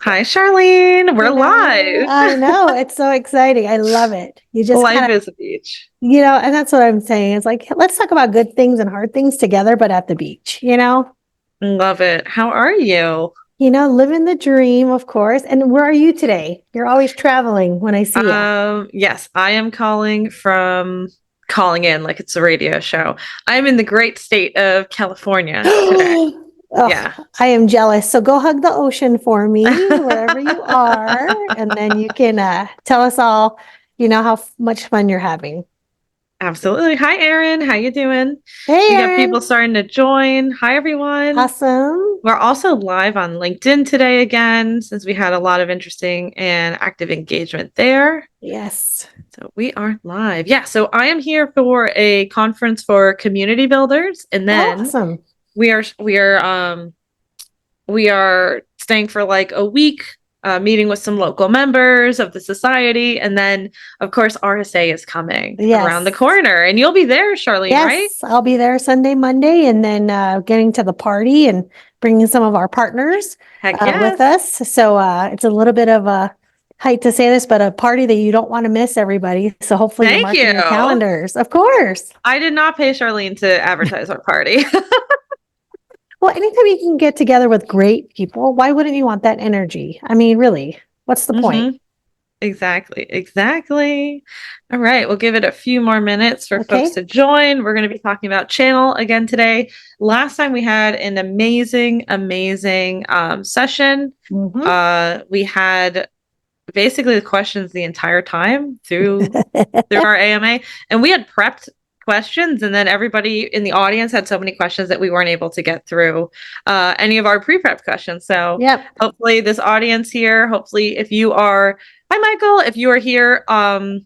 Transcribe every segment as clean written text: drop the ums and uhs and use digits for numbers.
Hi, Charlene. We're live. I know. It's so exciting. I love it. You just kind Life of, is a beach. and that's what I'm saying. It's like, let's talk about good things and hard things together, but at the beach. Love it. How are you? Living the dream, of course. And where are you today? You're always traveling when I see you. Yes, I am calling in like it's a radio show. I'm in the great state of California today. Oh, Yeah. I am jealous. So go hug the ocean for me, wherever you are, and then you can tell us all, how much fun you're having. Absolutely. Hi, Erin. How you doing? Hey, We got people Erin. starting to join. Hi, everyone. Awesome. We're also live on LinkedIn today again, since we had a lot of interesting and active engagement there. Yes. So we are live. Yeah. So I am here for a conference for community builders, and then Awesome. we are staying for like a week, meeting with some local members of the society, and then of course RSA is coming around the Yes. corner, and you'll be there, Charlene, right? Yes, I'll be there Sunday, Monday, and then getting to the party and bringing some of our partners Heck with yes. us. So it's a little bit of a hate to say this, but a party that you don't want to miss, everybody. So hopefully you're Thank marking you. your calendars. Of course. I did not pay Charlene to advertise our party. Well, anytime you can get together with great people, why wouldn't you want that energy? I mean, really, what's the point? hmm Exactly. Exactly. All right. We'll give it a few more minutes for folks Okay. to join. We're going to be talking about channel again today. Last time we had an amazing, amazing session. Hmm. We had basically the questions the entire time through our AMA, and we had prepped questions, and then everybody in the audience had so many questions that we weren't able to get through any of our pre-prep questions. So Yep. hopefully this audience here, hopefully if you are, hi Michael, if you are here on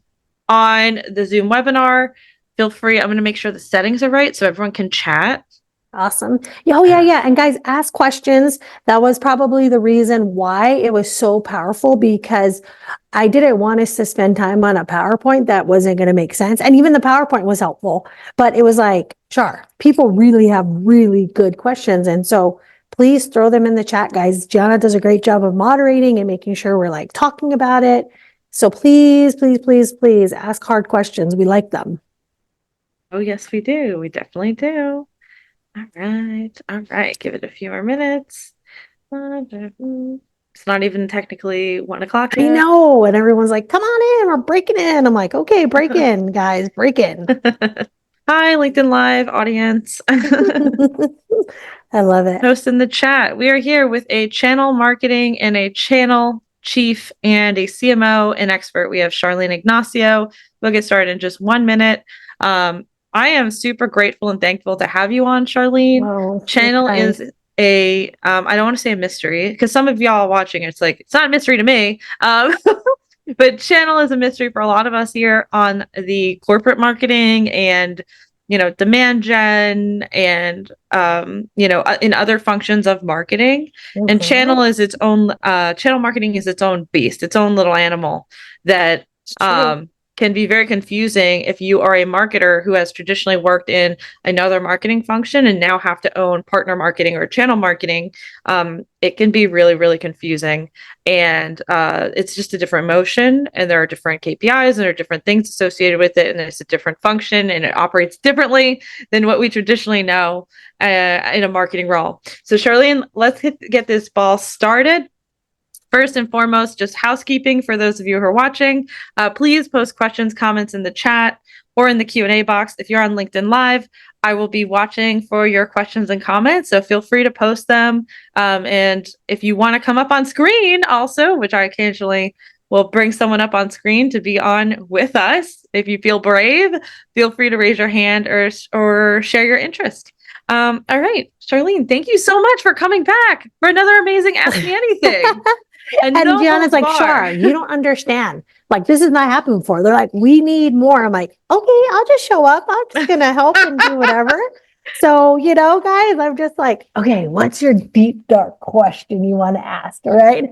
the Zoom webinar, feel free. I'm going to make sure the settings are right so everyone can chat. Awesome. Yeah, oh, yeah, yeah. And guys, ask questions. That was probably the reason why it was so powerful, because I didn't want us to spend time on a PowerPoint that wasn't going to make sense. And even the PowerPoint was helpful, but it was like, sure, people really have really good questions. And so please throw them in the chat, guys. Gianna does a great job of moderating and making sure we're like talking about it. So please, please, please, please ask hard questions. We like them. Oh yes, we do. We definitely do. All right. All right. Give it a few more minutes. It's not even technically 1 o'clock I yet. know. And everyone's like, come on in, we're breaking in. I'm like, okay, break in, guys, break in. Hi, LinkedIn Live audience. I love it. Post in the chat. We are here with a channel marketing and a channel chief and a CMO and expert. We have Charlene Ignacio. We'll get started in just 1 minute. I am super grateful and thankful to have you on, Charlene. Wow, you're Channel kind. is I don't want to say a mystery because some of y'all watching, it's like, it's not a mystery to me. But channel is a mystery for a lot of us here on the corporate marketing and demand gen and in other functions of marketing. And Mhm. channel marketing is its own beast, its own little animal that It's true. can be very confusing if you are a marketer who has traditionally worked in another marketing function and now have to own partner marketing or channel marketing. It can be really, really confusing. And it's just a different motion, and there are different KPIs and there are different things associated with it, and it's a different function and it operates differently than what we traditionally know in a marketing role. So Charlene, let's get this ball started. First and foremost, just housekeeping for those of you who are watching. Please post questions, comments in the chat or in the Q&A box. If you're on LinkedIn Live, I will be watching for your questions and comments, so feel free to post them. And if you want to come up on screen also, which I occasionally will bring someone up on screen to be on with us, if you feel brave, feel free to raise your hand or share your interest. All right, Charlene, thank you so much for coming back for another amazing Ask Me Anything. And And no Gianna's holds like, bar. Shar, you don't understand. Like, this has not happened before. They're like, we need more. I'm like, okay, I'll just show up. I'm just going to help and do whatever. So, guys, I'm just like, okay, what's your deep, dark question you want to ask? All right.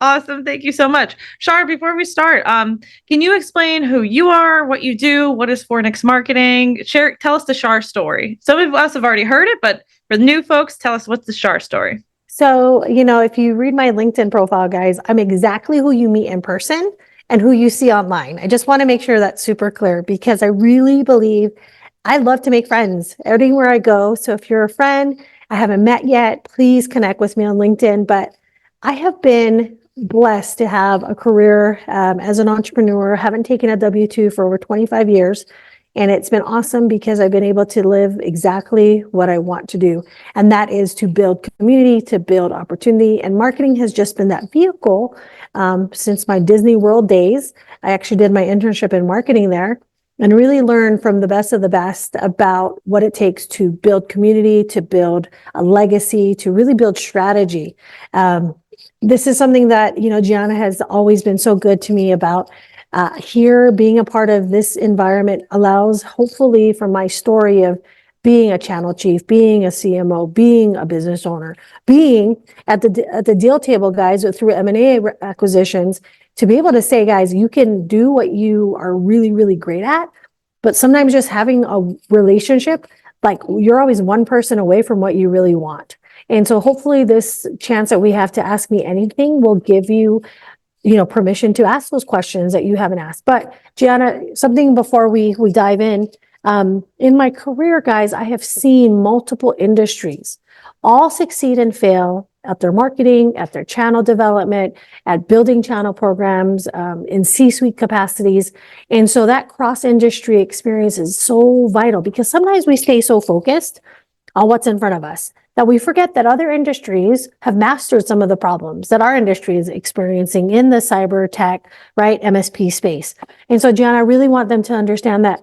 Awesome. Thank you so much. Shar, before we start, can you explain who you are, what you do, what is Fornix Marketing? Tell us the Shar story. Some of us have already heard it, but for the new folks, tell us what's the Shar story. So, if you read my LinkedIn profile, guys, I'm exactly who you meet in person and who you see online. I just want to make sure that's super clear because I really believe I love to make friends everywhere I go. So if you're a friend I haven't met yet, please connect with me on LinkedIn. But I have been blessed to have a career as an entrepreneur. Haven't taken a W-2 for over 25 years. And it's been awesome because I've been able to live exactly what I want to do. And that is to build community, to build opportunity. And marketing has just been that vehicle since my Disney World days. I actually did my internship in marketing there and really learned from the best of the best about what it takes to build community, to build a legacy, to really build strategy. This is something that, Gianna has always been so good to me about. Here, being a part of this environment allows, hopefully, from my story of being a channel chief, being a CMO, being a business owner, being at the deal table, guys, through M&A acquisitions, to be able to say, guys, you can do what you are really, really great at, but sometimes just having a relationship, like you're always one person away from what you really want. And so hopefully this chance that we have to ask me anything will give you permission to ask those questions that you haven't asked. But Gianna, something before we dive in my career, guys, I have seen multiple industries all succeed and fail at their marketing, at their channel development, at building channel programs, in C-suite capacities. And so that cross-industry experience is so vital because sometimes we stay so focused on what's in front of us that we forget that other industries have mastered some of the problems that our industry is experiencing in the cyber tech, right, MSP space. And so, Gianna, I really want them to understand that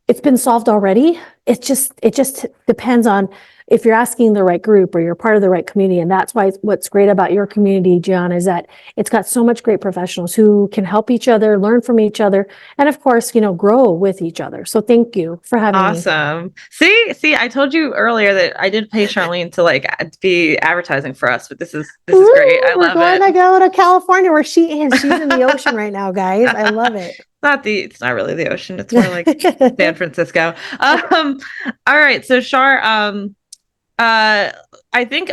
it's been solved already. It just depends on if you're asking the right group or you're part of the right community. And that's why what's great about your community, Gianna, is that it's got so much great professionals who can help each other, learn from each other, and of course, grow with each other. So thank you for having me. Awesome. See, I told you earlier that I did pay Charlene to be advertising for us, but this is great. I love it. We're going to go to California where she is. She's in the ocean right now, guys. I love it. It's not really the ocean. It's more like San Francisco. All right. So Char, I think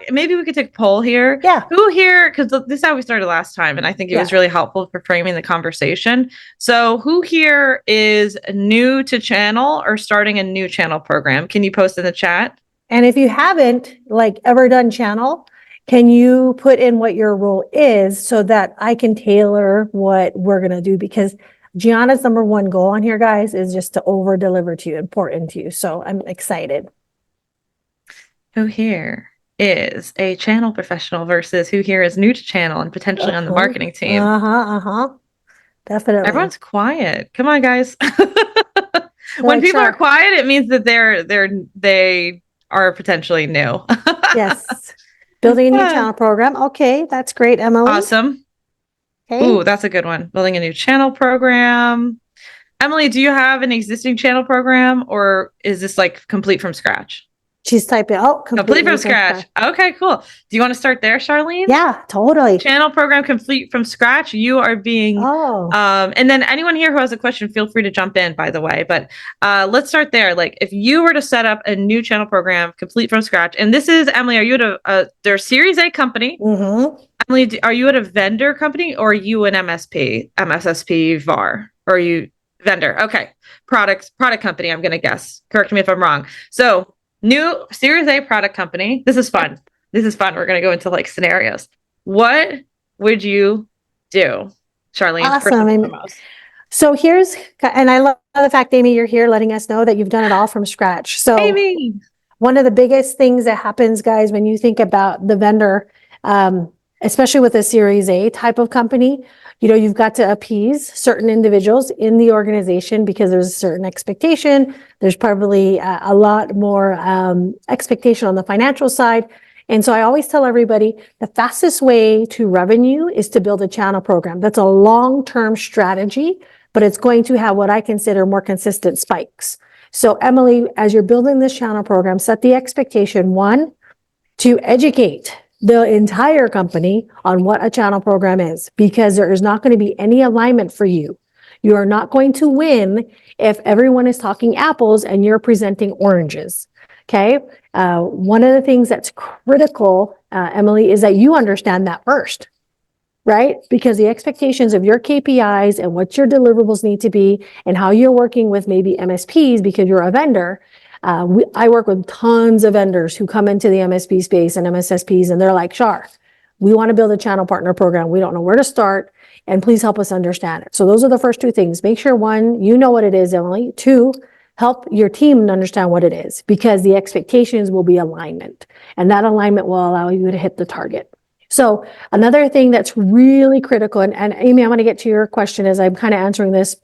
maybe we could take a poll here. Yeah. Who here, because this is how we started last time, and I think it was really helpful for framing the conversation. So who here is new to channel or starting a new channel program? Can you post in the chat? And if you haven't ever done channel, can you put in what your role is so that I can tailor what we're going to do? Because Gianna's number one goal on here, guys, is just to over deliver to you, important to you. So I'm excited. Who here is a channel professional versus who here is new to channel and potentially on the marketing team? Definitely. Everyone's quiet. Come on, guys. When people are quiet, it means that they are potentially new. Yes. Building a new channel program. Okay, that's great, Emily. Awesome. Okay. Ooh, that's a good one. Building a new channel program. Emily, do you have an existing channel program or is this complete from scratch? She's typing, complete from scratch. Okay, cool. Do you want to start there, Charlene? Yeah, totally. Channel program complete from scratch. You are being, and then anyone here who has a question, feel free to jump in, by the way. But let's start there. If you were to set up a new channel program complete from scratch, and this is, Emily, are you at they're Series A company? Mm-hmm. Emily, are you at a vendor company or are you an MSSP, VAR? Or are you vendor? Okay. Product company, I'm going to guess. Correct me if I'm wrong. So, new Series A product company. This is fun. We're going to go into scenarios. What would you do, Charlene? Awesome. So and I love the fact, Amy, you're here letting us know that you've done it all from scratch. So Amy, one of the biggest things that happens, guys, when you think about the vendor, especially with a Series A type of company, you've got to appease certain individuals in the organization because there's a certain expectation. There's probably a lot more expectation on the financial side. And so I always tell everybody the fastest way to revenue is to build a channel program. That's a long-term strategy, but it's going to have what I consider more consistent spikes. So Emily, as you're building this channel program, set the expectation, one, to educate the entire company on what a channel program is, because there is not going to be any alignment for you. You are not going to win if everyone is talking apples and you're presenting oranges. Okay. One of the things that's critical, Emily, is that you understand that first, right? Because the expectations of your KPIs and what your deliverables need to be and how you're working with maybe MSPs because you're a vendor. I work with tons of vendors who come into the MSP space and MSSPs, and they're like, Shar, we want to build a channel partner program. We don't know where to start, and please help us understand it. So those are the first two things. Make sure, one, you know what it is, Emily. Two, help your team understand what it is, because the expectations will be alignment, and that alignment will allow you to hit the target. So another thing that's really critical, and Amy, I'm going to get to your question as I'm kind of answering this.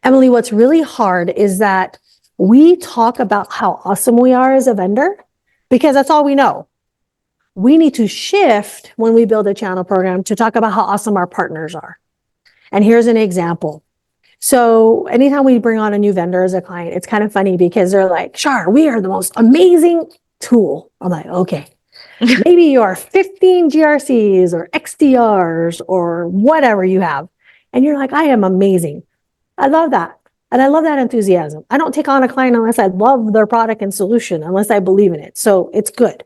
Emily, what's really hard is that we talk about how awesome we are as a vendor because that's all we know. We need to shift when we build a channel program to talk about how awesome our partners are. And here's an example. So anytime we bring on a new vendor as a client, it's kind of funny because they're like, Shar, we are the most amazing tool. I'm like, okay, maybe you are 15 GRCs or XDRs or whatever you have. And you're like, I am amazing. I love that. And I love that enthusiasm. I don't take on a client unless I love their product and solution, unless I believe in it. So it's good.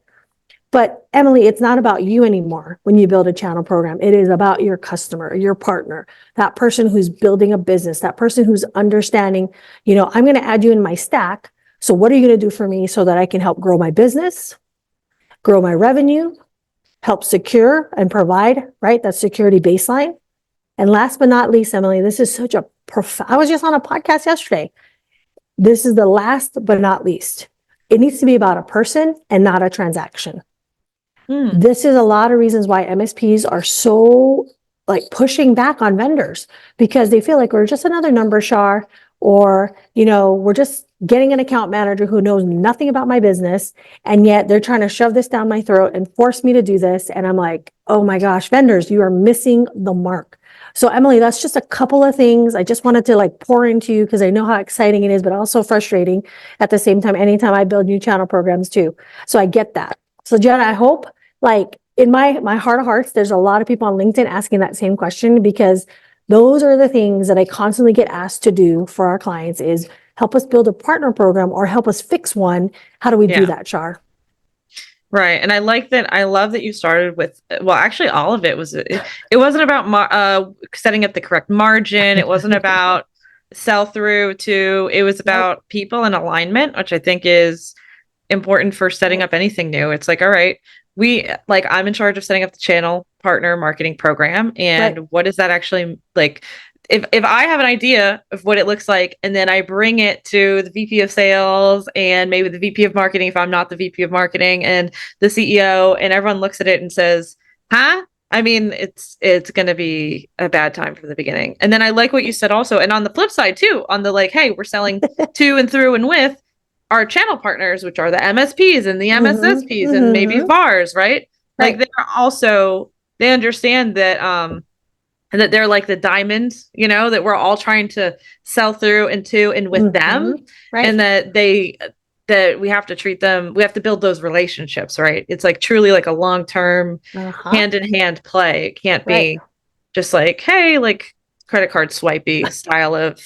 But Emily, it's not about you anymore when you build a channel program. It is about your customer, your partner, that person who's building a business, that person who's understanding, I'm going to add you in my stack. So what are you going to do for me so that I can help grow my business, grow my revenue, help secure and provide, right? That security baseline. And last but not least, Emily, this is such a I was just on a podcast yesterday. This is the last but not least. It needs to be about a person and not a transaction. This is a lot of reasons why MSPs are so pushing back on vendors, because they feel like we're just another number, Shar, or, we're just getting an account manager who knows nothing about my business. And yet they're trying to shove this down my throat and force me to do this. And I'm like, oh my gosh, vendors, you are missing the mark. So Emily, that's just a couple of things I just wanted to pour into you because I know how exciting it is, but also frustrating at the same time, anytime I build new channel programs too. So I get that. So Jenna, I hope in my heart of hearts, there's a lot of people on LinkedIn asking that same question, because those are the things that I constantly get asked to do for our clients is help us build a partner program or help us fix one. How do we do that, Shar? Right. And I like that. I love that you started with, well, actually all of it was, it wasn't about setting up the correct margin. It wasn't about sell through it was about people and alignment, which I think is important for setting up anything new. It's like, all right, I'm in charge of setting up the channel partner marketing program. And what does that actually like? If I have an idea of what it looks like, and then I bring it to the VP of sales and maybe the VP of marketing, if I'm not the VP of marketing, and the CEO, and everyone looks at it and says, huh? I mean, it's going to be a bad time from the beginning. And then I like what you said also. And on the flip side too, on the hey, we're selling to and through and with our channel partners, which are the MSPs and the MSSPs and maybe VARs, right? Like they understand that, and that they're like the diamonds, that we're all trying to sell through and to and with them. Right. And that we have to treat them, we have to build those relationships, right? It's truly a long-term hand in hand play. It can't be just hey, credit card swipey style of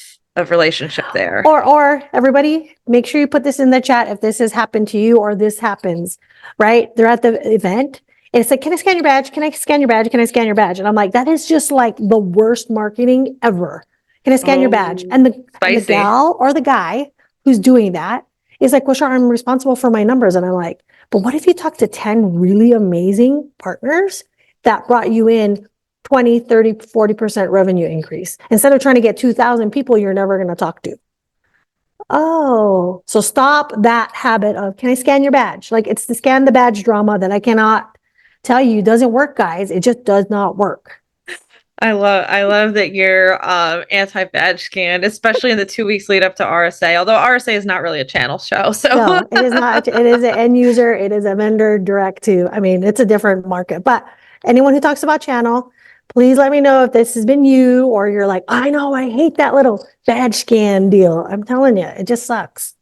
relationship there. Or everybody, make sure you put this in the chat if this has happened to you or this happens, right? They're at the event. And it's can I scan your badge? Can I scan your badge? Can I scan your badge? And I'm like, that is just the worst marketing ever. Can I scan your badge? And the gal or the guy who's doing that is well, sure, I'm responsible for my numbers. And I'm like, but what if you talk to 10 really amazing partners that brought you in 20, 30, 40% revenue increase instead of trying to get 2,000 people you're never going to talk to? Oh, so stop that habit of, can I scan your badge? It's the scan the badge drama that I cannot tell you doesn't work, guys. It just does not work. I love that you're anti-badge scan, especially in the 2 weeks lead up to RSA, although RSA is not really a channel show. So no, it is not. It is an end user. It is a vendor direct to, it's a different market. But anyone who talks about channel, please let me know if this has been you or you're like, I know, I hate that little badge scan deal. I'm telling you, it just sucks.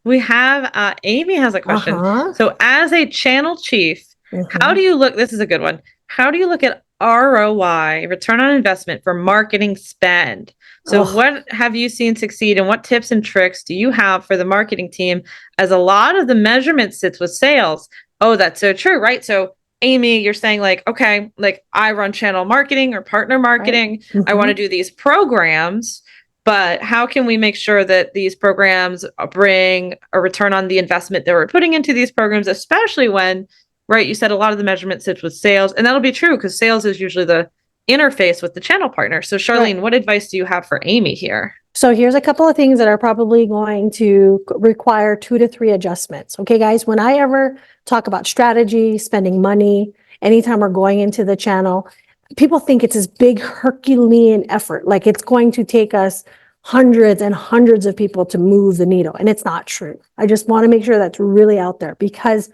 We have, Amy has a question. So as a channel chief, how do you look, this is a good one. How do you look at ROI, return on investment for marketing spend. So Ugh. what have you seen succeed and what tips and tricks do you have for the marketing team as a lot of the measurement sits with sales? Oh, that's so true, right? So Amy, you're saying like, okay, like I run channel marketing or partner Right. marketing. I want to do these programs, but how can we make sure that these programs bring a return on the investment that we're putting into these programs, especially when, right, you said a lot of the measurement sits with sales, and that'll be true because sales is usually the interface with the channel partner. So Charlene, Right. what advice do you have for Amy here? So here's a couple of things that are probably going to require 2 to 3 adjustments. Okay, guys, when I ever talk about strategy, spending money, anytime we're going into the channel, people think it's this big Herculean effort. Like it's going to take us hundreds and hundreds of people to move the needle. And it's not true. I just want to make sure that's really out there because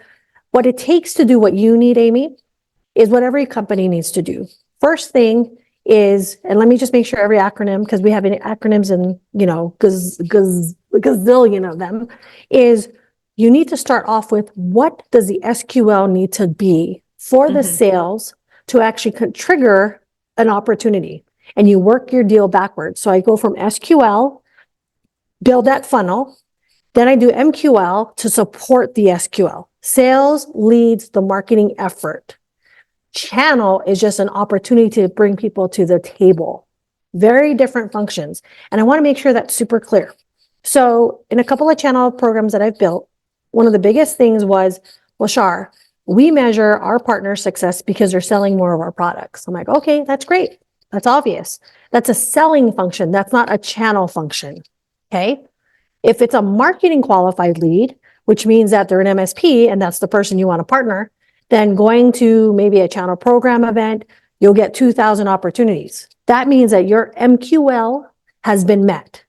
what it takes to do what you need, Amy, is what every company needs to do. First thing is, and let me just make sure every acronym, because we have acronyms and, gazillion of them, is you need to start off with what does the SQL need to be for the sales to actually trigger an opportunity. And you work your deal backwards. So I go from SQL, build that funnel, then I do MQL to support the SQL. Sales leads the marketing effort. Channel is just an opportunity to bring people to the table. Very different functions. And I want to make sure that's super clear. So in a couple of channel programs that I've built, one of the biggest things was, well, Shar, we measure our partner success because they're selling more of our products. I'm like, okay, that's great. That's obvious. That's a selling function. That's not a channel function. Okay. If it's a marketing qualified lead, which means that they're an MSP and that's the person you want to partner, then going to maybe a channel program event, you'll get 2,000 opportunities. That means that your MQL has been met.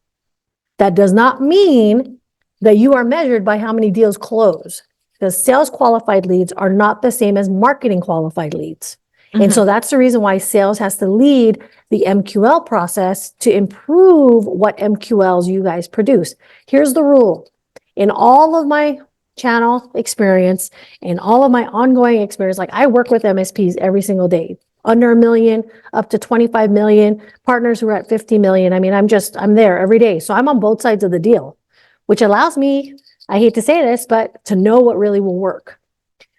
That does not mean that you are measured by how many deals close, because sales qualified leads are not the same as marketing qualified leads. And so that's the reason why sales has to lead the MQL process to improve what MQLs you guys produce. Here's the rule. In all of my channel experience and all of my ongoing experience, like I work with MSPs every single day, under $1 million, up to 25 million, partners who are at 50 million. I mean, I'm there every day. So I'm on both sides of the deal, which allows me, I hate to say this, but to know what really will work.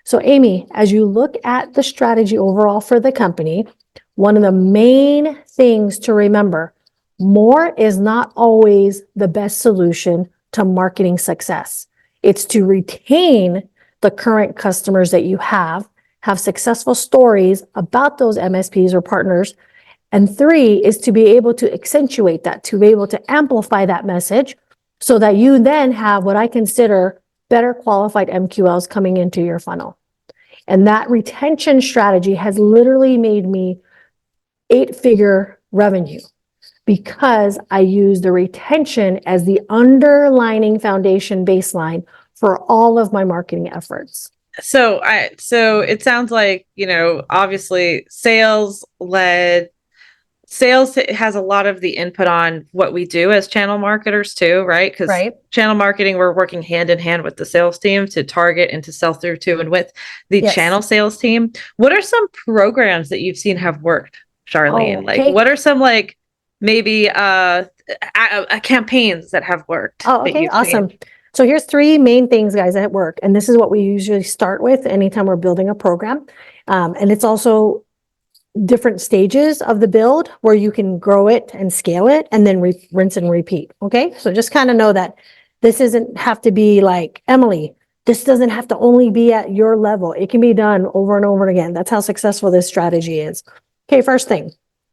So Amy, as you look at the strategy overall for the company, one of the main things to remember, more is not always the best solution to marketing success. It's to retain the current customers that you have successful stories about those MSPs or partners. And 3 is to be able to accentuate that, to be able to amplify that message so that you then have what I consider better qualified MQLs coming into your funnel. And that retention strategy has literally made me 8-figure revenue because I use the retention as the underlining foundation baseline for all of my marketing efforts. So it sounds like, obviously sales has a lot of the input on what we do as channel marketers too, right? Because channel marketing, we're working hand in hand with the sales team to target and to sell through to and with the channel sales team. What are some programs that you've seen have worked, Charlene? Like what are some like maybe campaigns that have worked? Oh, okay, awesome. So here's 3 main things, guys, that work. And this is what we usually start with anytime we're building a program. And it's also different stages of the build where you can grow it and scale it and then rinse and repeat. Okay. So just kind of know that this doesn't have to be like, Emily, this doesn't have to only be at your level. It can be done over and over again. That's how successful this strategy is. Okay. First thing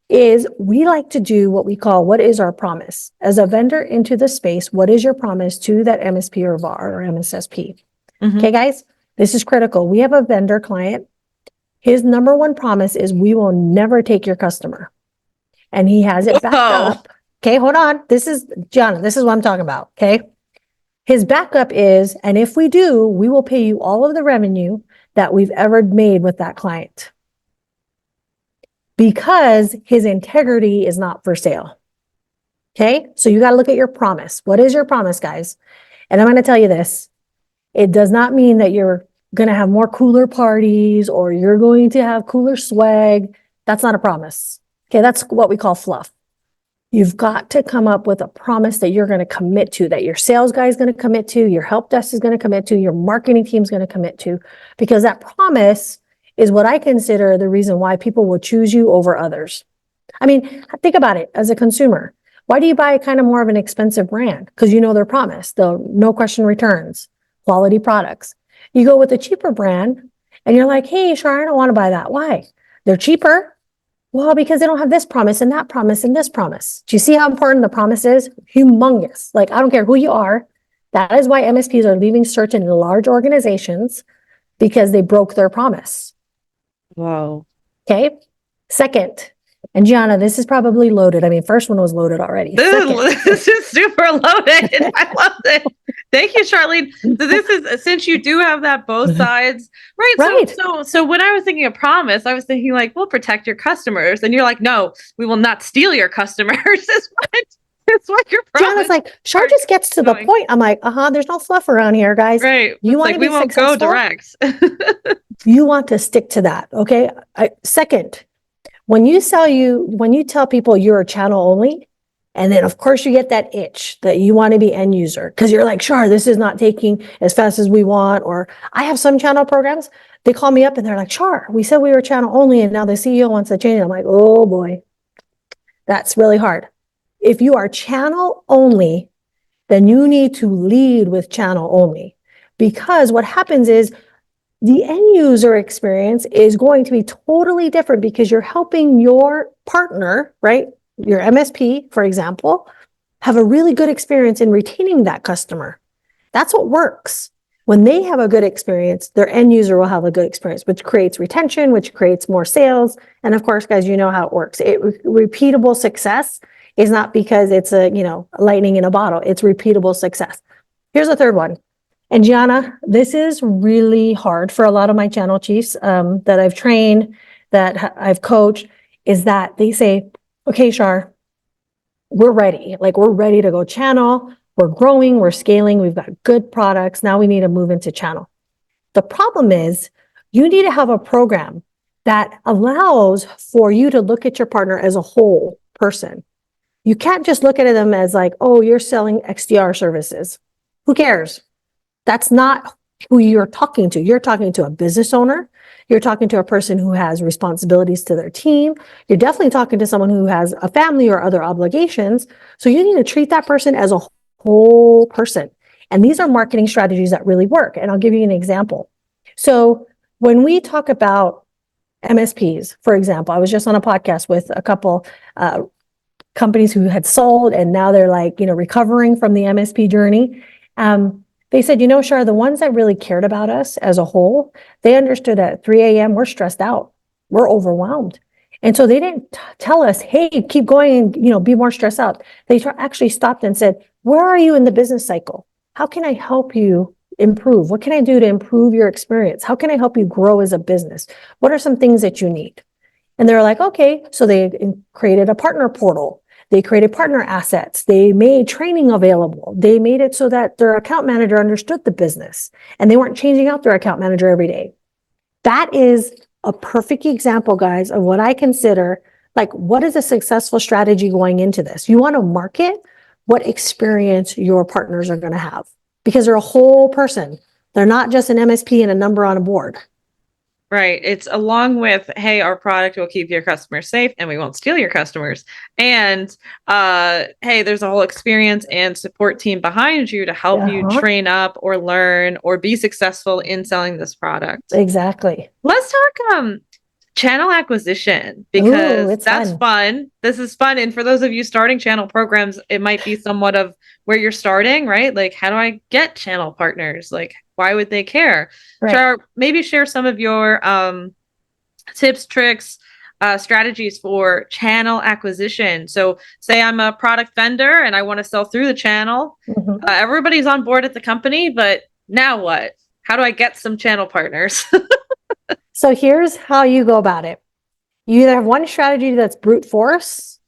is we like to do what we call, what is our promise? As a vendor into the space, what is your promise to that MSP or VAR or MSSP? Okay, guys, this is critical. We have a vendor client. His number 1 promise is we will never take your customer. And he has it backed up. Okay, hold on. This is Gianna. This is what I'm talking about. Okay. His backup is, and if we do, we will pay you all of the revenue that we've ever made with that client. Because his integrity is not for sale. Okay. So you got to look at your promise. What is your promise, guys? And I'm going to tell you this. It does not mean that you're going to have more cooler parties or you're going to have cooler swag. That's not a promise. Okay, that's what we call fluff. You've got to come up with a promise that you're going to commit to, that your sales guy is going to commit to, your help desk is going to commit to, your marketing team is going to commit to, because that promise is what I consider the reason why people will choose you over others. I mean, think about it as a consumer. Why do you buy kind of more of an expensive brand? Because you know their promise, the no question returns, quality products. You go with a cheaper brand and you're like, hey, sure, I don't want to buy that. Why? They're cheaper. Well, because they don't have this promise and that promise and this promise. Do you see how important the promise is? Humongous. Like, I don't care who you are. That is why MSPs are leaving certain large organizations, because they broke their promise. Whoa. Okay. Second, and Gianna, this is probably loaded. I mean, first one was loaded already. This is super loaded. I love it. Thank you, Charlene. So this is, since you do have that both sides, right? Right. So when I was thinking of promise, I was thinking like, we'll protect your customers, and you're like, no, we will not steal your customers. That's what your promise. Gianna's like, Char just gets to the point. I'm like, there's no fluff around here, guys. Right. You want like, to we be won't successful? go direct. You want to stick to that. Okay. Second, when you tell people you're a channel only, and then of course you get that itch that you want to be end user, because you're like, sure, this is not taking as fast as we want. Or I have some channel programs, they call me up and they're like, sure, we said we were channel only and now the CEO wants to change it. I'm like, oh boy, that's really hard. If you are channel only, then you need to lead with channel only, because what happens is the end user experience is going to be totally different, because you're helping your partner, right? Your MSP, for example, have a really good experience in retaining that customer. That's what works. When they have a good experience, their end user will have a good experience, which creates retention, which creates more sales. And of course, guys, you know how it works. Repeatable success is not because it's lightning in a bottle. It's repeatable success. Here's a third one. And Gianna, this is really hard for a lot of my channel chiefs that I've trained, that I've coached, is that they say, okay, Char, we're ready. Like, we're ready to go channel. We're growing, we're scaling, we've got good products. Now we need to move into channel. The problem is you need to have a program that allows for you to look at your partner as a whole person. You can't just look at them as like, oh, you're selling XDR services. Who cares? That's not who you're talking to. You're talking to a business owner. You're talking to a person who has responsibilities to their team. You're definitely talking to someone who has a family or other obligations. So you need to treat that person as a whole person. And these are marketing strategies that really work. And I'll give you an example. So when we talk about MSPs, for example, I was just on a podcast with a couple companies who had sold, and now they're like, recovering from the MSP journey. They said, Char, the ones that really cared about us as a whole, they understood at 3 a.m. we're stressed out, we're overwhelmed. And so they didn't tell us, hey, keep going and, be more stressed out. They actually stopped and said, where are you in the business cycle? How can I help you improve? What can I do to improve your experience? How can I help you grow as a business? What are some things that you need? And they're like, okay. So they created a partner portal. They created partner assets. They made training available. They made it so that their account manager understood the business and they weren't changing out their account manager every day. That is a perfect example, guys, of what I consider like, what is a successful strategy going into this? You want to market what experience your partners are going to have, because they're a whole person. They're not just an MSP and a number on a board. Right. It's along with, hey, our product will keep your customers safe and we won't steal your customers. And hey, there's a whole experience and support team behind you to help you train up or learn or be successful in selling this product. Exactly. Let's talk channel acquisition, because that's fun. This is fun. And for those of you starting channel programs, it might be somewhat of where you're starting, right? Like, how do I get channel partners? Like, why would they care? Right. Char, maybe share some of your tips, tricks, strategies for channel acquisition. So say I'm a product vendor and I want to sell through the channel. Mm-hmm. Everybody's on board at the company, but now what? How do I get some channel partners? So here's how you go about it. You either have one strategy that's brute force,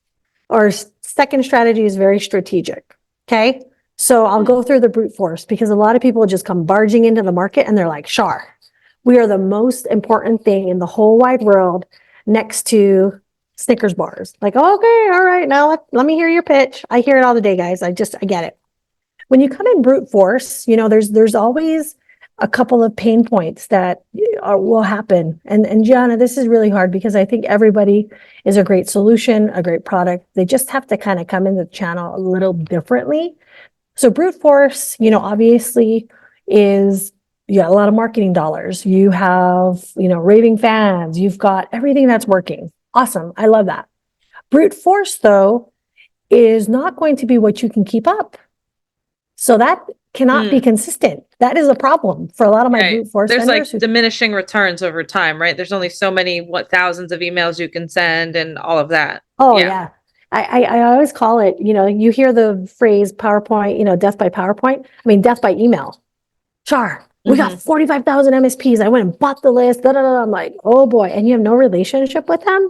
or second strategy is very strategic. Okay. So I'll go through the brute force, because a lot of people just come barging into the market and they're like, Char, we are the most important thing in the whole wide world. next to Snickers bars. Like, okay, all right, now let me hear your pitch. I hear it all the day, guys. I get it. When you come in brute force, there's always a couple of pain points that will happen. And Gianna, this is really hard because I think everybody is a great solution, a great product. They just have to kind of come in the channel a little differently. So brute force, obviously is a lot of marketing dollars. You have, raving fans. You've got everything that's working. Awesome. I love that. Brute force, though, is not going to be what you can keep up. So that cannot be consistent. That is a problem for a lot of my brute force There's vendors. like diminishing returns over time, right? There's only so many, thousands of emails you can send and all of that. Oh, yeah. I always call it, you hear the phrase PowerPoint, death by PowerPoint. I mean, death by email. Char, we got 45,000 MSPs. I went and bought the list. Da, da, da. I'm like, oh boy. And you have no relationship with them.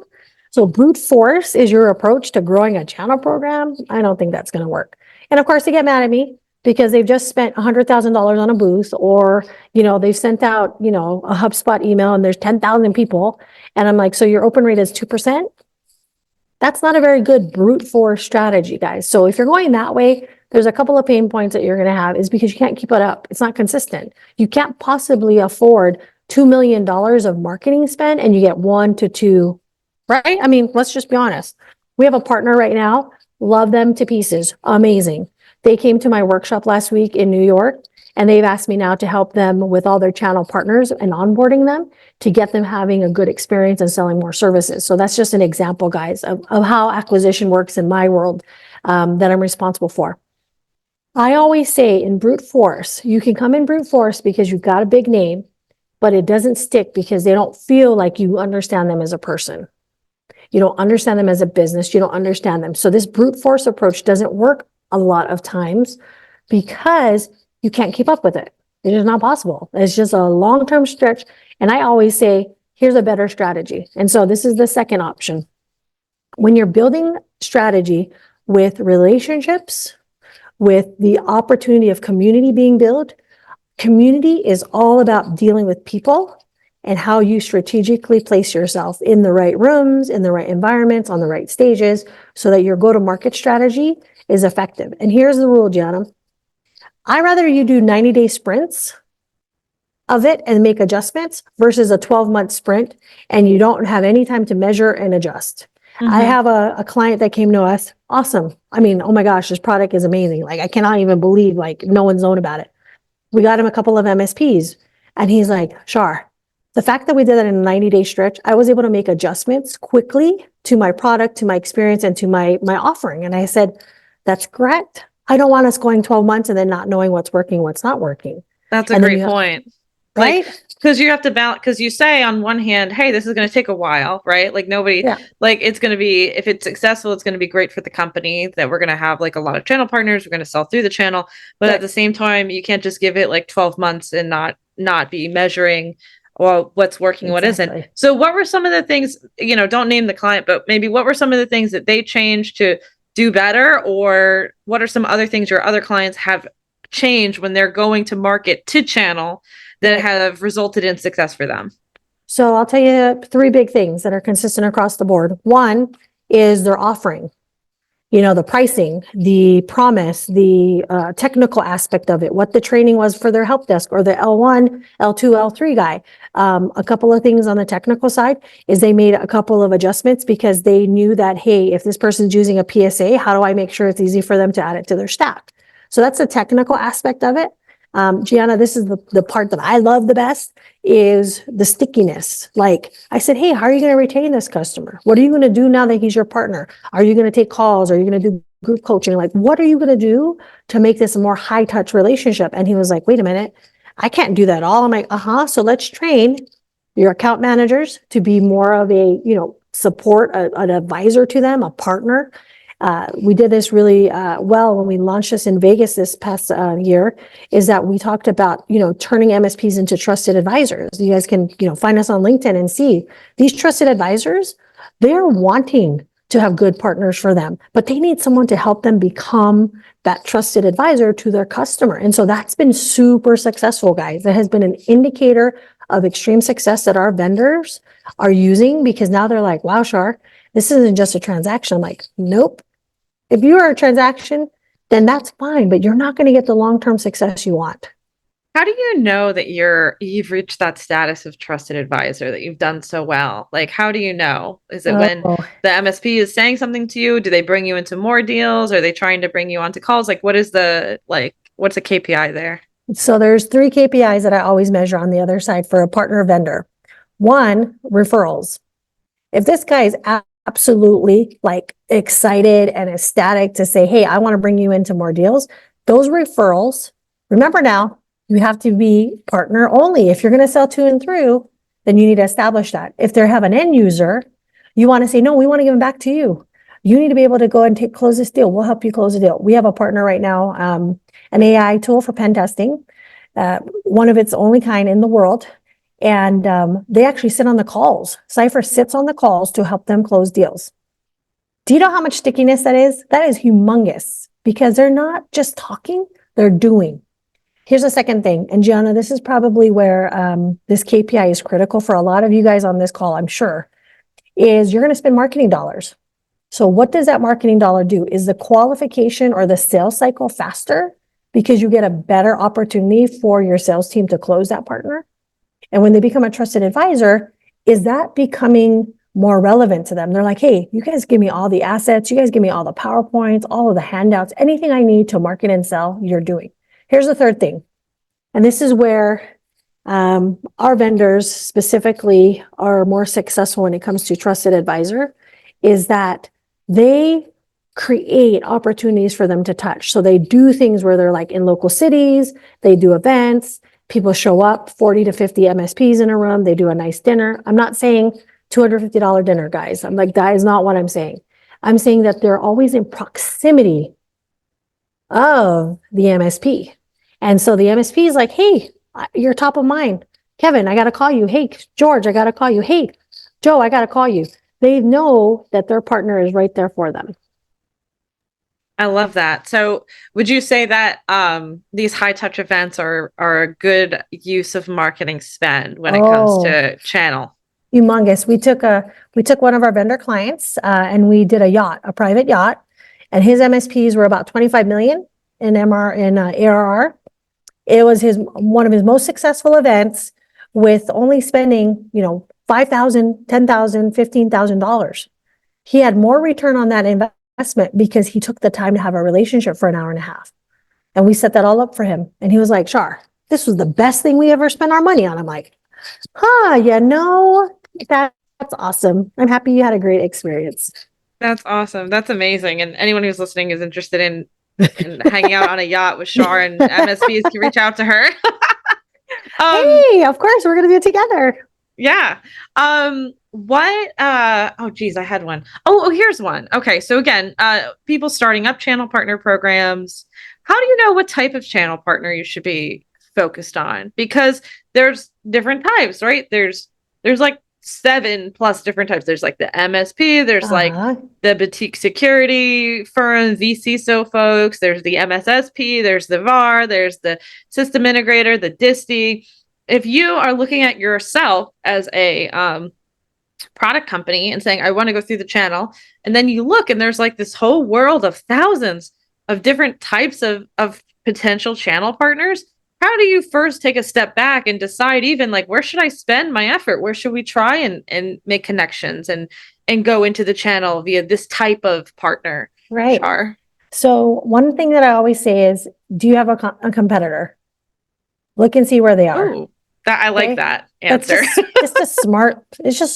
So brute force is your approach to growing a channel program. I don't think that's going to work. And of course, they get mad at me because they've just spent $100,000 on a booth, or, they've sent out, a HubSpot email and there's 10,000 people. And I'm like, so your open rate is 2%? That's not a very good brute force strategy, guys. So if you're going that way, there's a couple of pain points that you're going to have is because you can't keep it up. It's not consistent. You can't possibly afford $2 million of marketing spend and you get 1 to 2, right? I mean, let's just be honest. We have a partner right now. Love them to pieces. Amazing. They came to my workshop last week in New York, and they've asked me now to help them with all their channel partners and onboarding them to get them having a good experience and selling more services. So that's just an example, guys, of how acquisition works in my world that I'm responsible for. I always say in brute force, you can come in brute force because you've got a big name, but it doesn't stick because they don't feel like you understand them as a person. You don't understand them as a business. You don't understand them. So this brute force approach doesn't work a lot of times because you can't keep up with it. It is not possible. It's just a long-term stretch. And I always say, here's a better strategy. And so this is the second option. When you're building strategy with relationships, with the opportunity of community being built, community is all about dealing with people and how you strategically place yourself in the right rooms, in the right environments, on the right stages, so that your go-to-market strategy is effective. And here's the rule, Gianna. I'd rather you do 90-day sprints of it and make adjustments versus a 12-month sprint and you don't have any time to measure and adjust. I have a client that came to us. Awesome. I mean, oh my gosh, this product is amazing. Like, I cannot even believe no one's known about it. We got him a couple of MSPs and he's like, Shar, the fact that we did that in a 90-day stretch, I was able to make adjustments quickly to my product, to my experience, and to my offering. And I said, that's correct. I don't want us going 12 months and then not knowing what's working, what's not working. That's a great point. Right? Because you have to balance, because you say on one hand, hey, this is going to take a while, right? Like it's going to be, if it's successful, it's going to be great for the company that we're going to have like a lot of channel partners. We're going to sell through the channel. But at the same time, you can't just give it like 12 months and not be measuring what's working, what isn't. So what were some of the things, don't name the client, but maybe what were some of the things that they changed to do better? Or what are some other things your other clients have changed when they're going to market to channel that have resulted in success for them? So I'll tell you 3 big things that are consistent across the board. One is their offering, the pricing, the promise, the technical aspect of it, what the training was for their help desk or the L1, L2, L3 guy. A couple of things on the technical side is they made a couple of adjustments because they knew that, hey, if this person's using a PSA, how do I make sure it's easy for them to add it to their stack? So that's the technical aspect of it. Gianna, this is the part that I love the best is the stickiness. Like I said, hey, how are you going to retain this customer? What are you going to do now that he's your partner? Are you going to take calls? Are you going to do group coaching? Like, what are you going to do to make this a more high touch relationship? And he was like, wait a minute, I can't do that all. I'm like, so let's train your account managers to be more of a, support, an advisor to them, a partner. We did this really well when we launched this in Vegas this past year, is that we talked about, turning MSPs into trusted advisors. You guys can, find us on LinkedIn and see these trusted advisors. They're wanting to have good partners for them, but they need someone to help them become that trusted advisor to their customer. And so that's been super successful, guys. It has been an indicator of extreme success that our vendors are using, because now they're like, wow, Shar, this isn't just a transaction. I'm like, nope. If you are a transaction, then that's fine, but you're not going to get the long-term success you want. How do you know that you've reached that status of trusted advisor, that you've done so well? Like, how do you know? Is it when Oh, the MSP is saying something to you? Do they bring you into more deals? Are they trying to bring you onto calls? Like, what's a KPI there? so there's 3 KPIs that I always measure on the other side for a partner vendor. One, referrals. If this guy is absolutely like excited and ecstatic to say, hey, I want to bring you into more deals, those referrals, remember now, you have to be partner only. If you're going to sell to and through, then you need to establish that. If they have an end user, you want to say, no, we want to give them back to you. You need to be able to go and close this deal. We'll help you close the deal. We have a partner right now, an AI tool for pen testing, one of its only kind in the world. And they actually sit on the calls. Cypher sits on the calls to help them close deals. Do you know how much stickiness that is? That is humongous, because they're not just talking, they're doing. Here's the second thing. And Gianna, this is probably where this KPI is critical for a lot of you guys on this call, I'm sure, is you're going to spend marketing dollars. So what does that marketing dollar do? Is the qualification or the sales cycle faster because you get a better opportunity for your sales team to close that partner? And when they become a trusted advisor, is that becoming more relevant to them? They're like, hey, you guys give me all the assets. You guys give me all the PowerPoints, all of the handouts, anything I need to market and sell, you're doing. Here's the third thing. And this is where our vendors specifically are more successful when it comes to trusted advisor, is that they create opportunities for them to touch. So they do things where they're like in local cities, they do events, people show up, 40 to 50 MSPs in a room, they do a nice dinner. I'm not saying $250 dinner, guys. I'm like, that is not what I'm saying. I'm saying that they're always in proximity of the MSP. And so the MSP is like, hey, you're top of mind. Kevin, I got to call you. Hey, George, I got to call you. Hey, Joe, I got to call you. They know that their partner is right there for them. I love that. So, would you say that these high touch events are a good use of marketing spend when it comes to channel? Humongous. We took one of our vendor clients and we did a private yacht, and his MSPs were about 25 million in ARR. It was one of his most successful events, with only spending, $5,000, $10,000, $15,000. He had more return on that investment because he took the time to have a relationship for an hour and a half. And we set that all up for him. And he was like, Shar, this was the best thing we ever spent our money on. I'm like, that's awesome. I'm happy you had a great experience. That's awesome. That's amazing. And anyone who's listening is interested in hanging out on a yacht with Shar and MSPs can reach out to her. Hey, of course, we're going to do it together. Yeah. Oh geez, I had one. Here's one. Okay. So again, people starting up channel partner programs. How do you know what type of channel partner you should be focused on? Because there's different types, right? There's like 7+ different types. There's like the MSP, there's like the boutique security firm, vCISO folks, there's the MSSP, there's the VAR, there's the system integrator, the DISTI. If you are looking at yourself as a product company and saying, I want to go through the channel, and then you look and there's like this whole world of thousands of different types of potential channel partners, how do you first take a step back and decide, even like, where should I spend my effort? Where should we try and make connections and go into the channel via this type of partner? Right. Shar? So one thing that I always say is, do you have a competitor? Look and see where they are. Ooh, I like that answer. It's just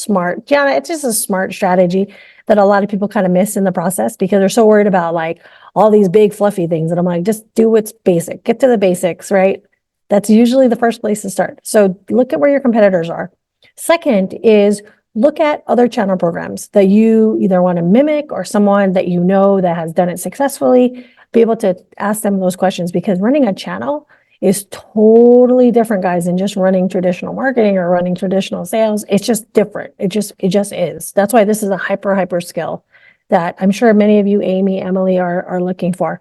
smart. Gianna, it's just a smart strategy that a lot of people kind of miss in the process because they're so worried about like all these big fluffy things. And I'm like, just do what's basic, get to the basics, right? That's usually the first place to start. So look at where your competitors are. Second is look at other channel programs that you either want to mimic or someone that you know that has done it successfully. Be able to ask them those questions, because running a channel is totally different, guys, than just running traditional marketing or running traditional sales. It's just different. It just is. That's why this is a hyper skill that I'm sure many of you, Amy, Emily, are looking for.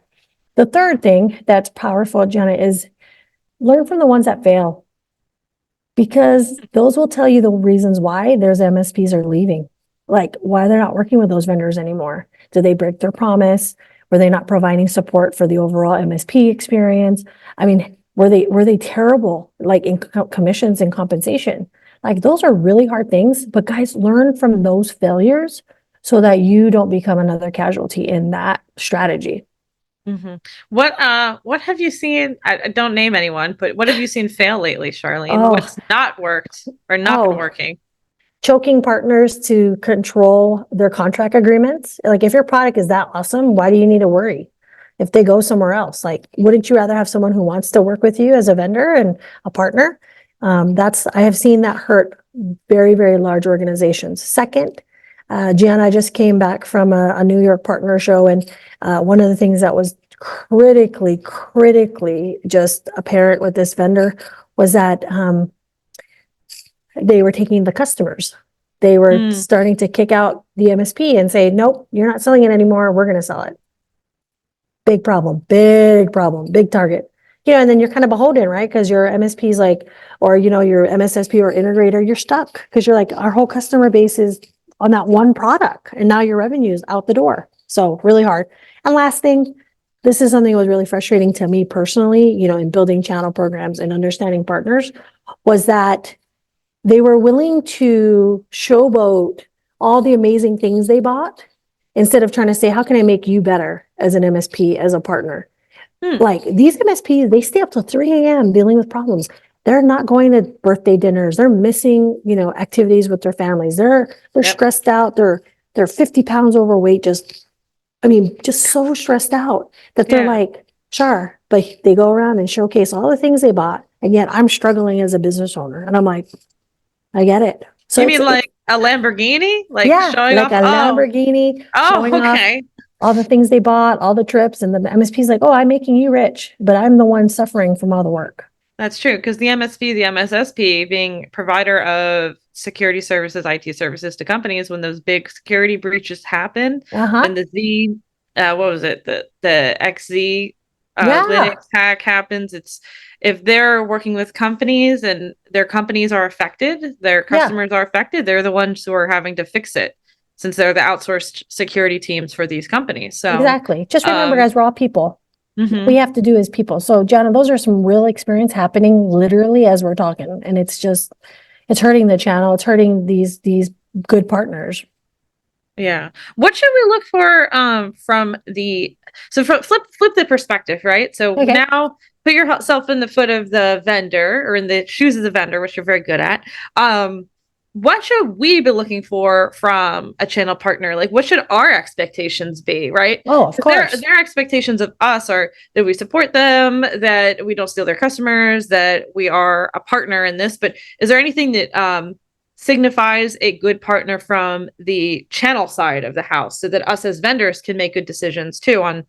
The third thing that's powerful, Jenna, is learn from the ones that fail. Because those will tell you the reasons why there's MSPs are leaving, like why they're not working with those vendors anymore. Did they break their promise? Were they not providing support for the overall MSP experience? I mean, were they terrible, like in commissions and compensation? Like those are really hard things, but guys, learn from those failures so that you don't become another casualty in that strategy. Hmm. What have you seen? I don't name anyone, but what have you seen fail lately, Charlene? Oh, What's not worked or not been oh, working? choking partners to control their contract agreements. Like if your product is that awesome, why do you need to worry if they go somewhere else? Like, wouldn't you rather have someone who wants to work with you as a vendor and a partner? I have seen that hurt very, very large organizations. Second, Gianna, I just came back from a New York partner show, and one of the things that was critically just apparent with this vendor was that they were taking the customers. They were Mm, starting to kick out the MSP and say, nope, you're not selling it anymore. We're going to sell it. Big problem, big target. And then you're kind of beholden, right? Because your MSP is like, or, your MSSP or integrator, you're stuck because you're like, our whole customer base is on that one product. And now your revenue is out the door. So really hard. And last thing, this is something that was really frustrating to me personally, in building channel programs and understanding partners, was that they were willing to showboat all the amazing things they bought instead of trying to say, how can I make you better as an MSP, as a partner? hmm. Like these MSPs, they stay up till 3 a.m. dealing with problems. They're not going to birthday dinners. They're missing, activities with their families. They're Yep. stressed out. They're 50 pounds overweight. Just so stressed out that they're Yeah. like, sure, but they go around and showcase all the things they bought. And yet I'm struggling as a business owner. And I'm like, I get it. So You it's mean like a Lamborghini? Like yeah, showing like off? a Oh, Lamborghini oh, showing off okay. all the things they bought, all the trips, and the MSP's like, oh, I'm making you rich, but I'm the one suffering from all the work. That's true. Because the MSP, the MSSP, being provider of security services, IT services to companies, when those big security breaches happen, Uh-huh. when the what was it? The XZ Yeah. Linux hack happens. It's if they're working with companies and their companies are affected, their Yeah, customers are affected, they're the ones who are having to fix it since they're the outsourced security teams for these companies. So, exactly. Just remember, um, guys, we're all people. What we mhm. have to do as people. So, Jana, those are some real experience happening literally as we're talking. And it's hurting the channel. It's hurting these good partners. Yeah. What should we look for from the flip the perspective, right? So Okay. now put yourself in the foot of the vendor or in the shoes of the vendor, which you're very good at. What should we be looking for from a channel partner? Like what should our expectations be, right? Oh, of Because course. their expectations of us are that we support them, that we don't steal their customers, that we are a partner in this. But is there anything that signifies a good partner from the channel side of the house so that us as vendors can make good decisions too on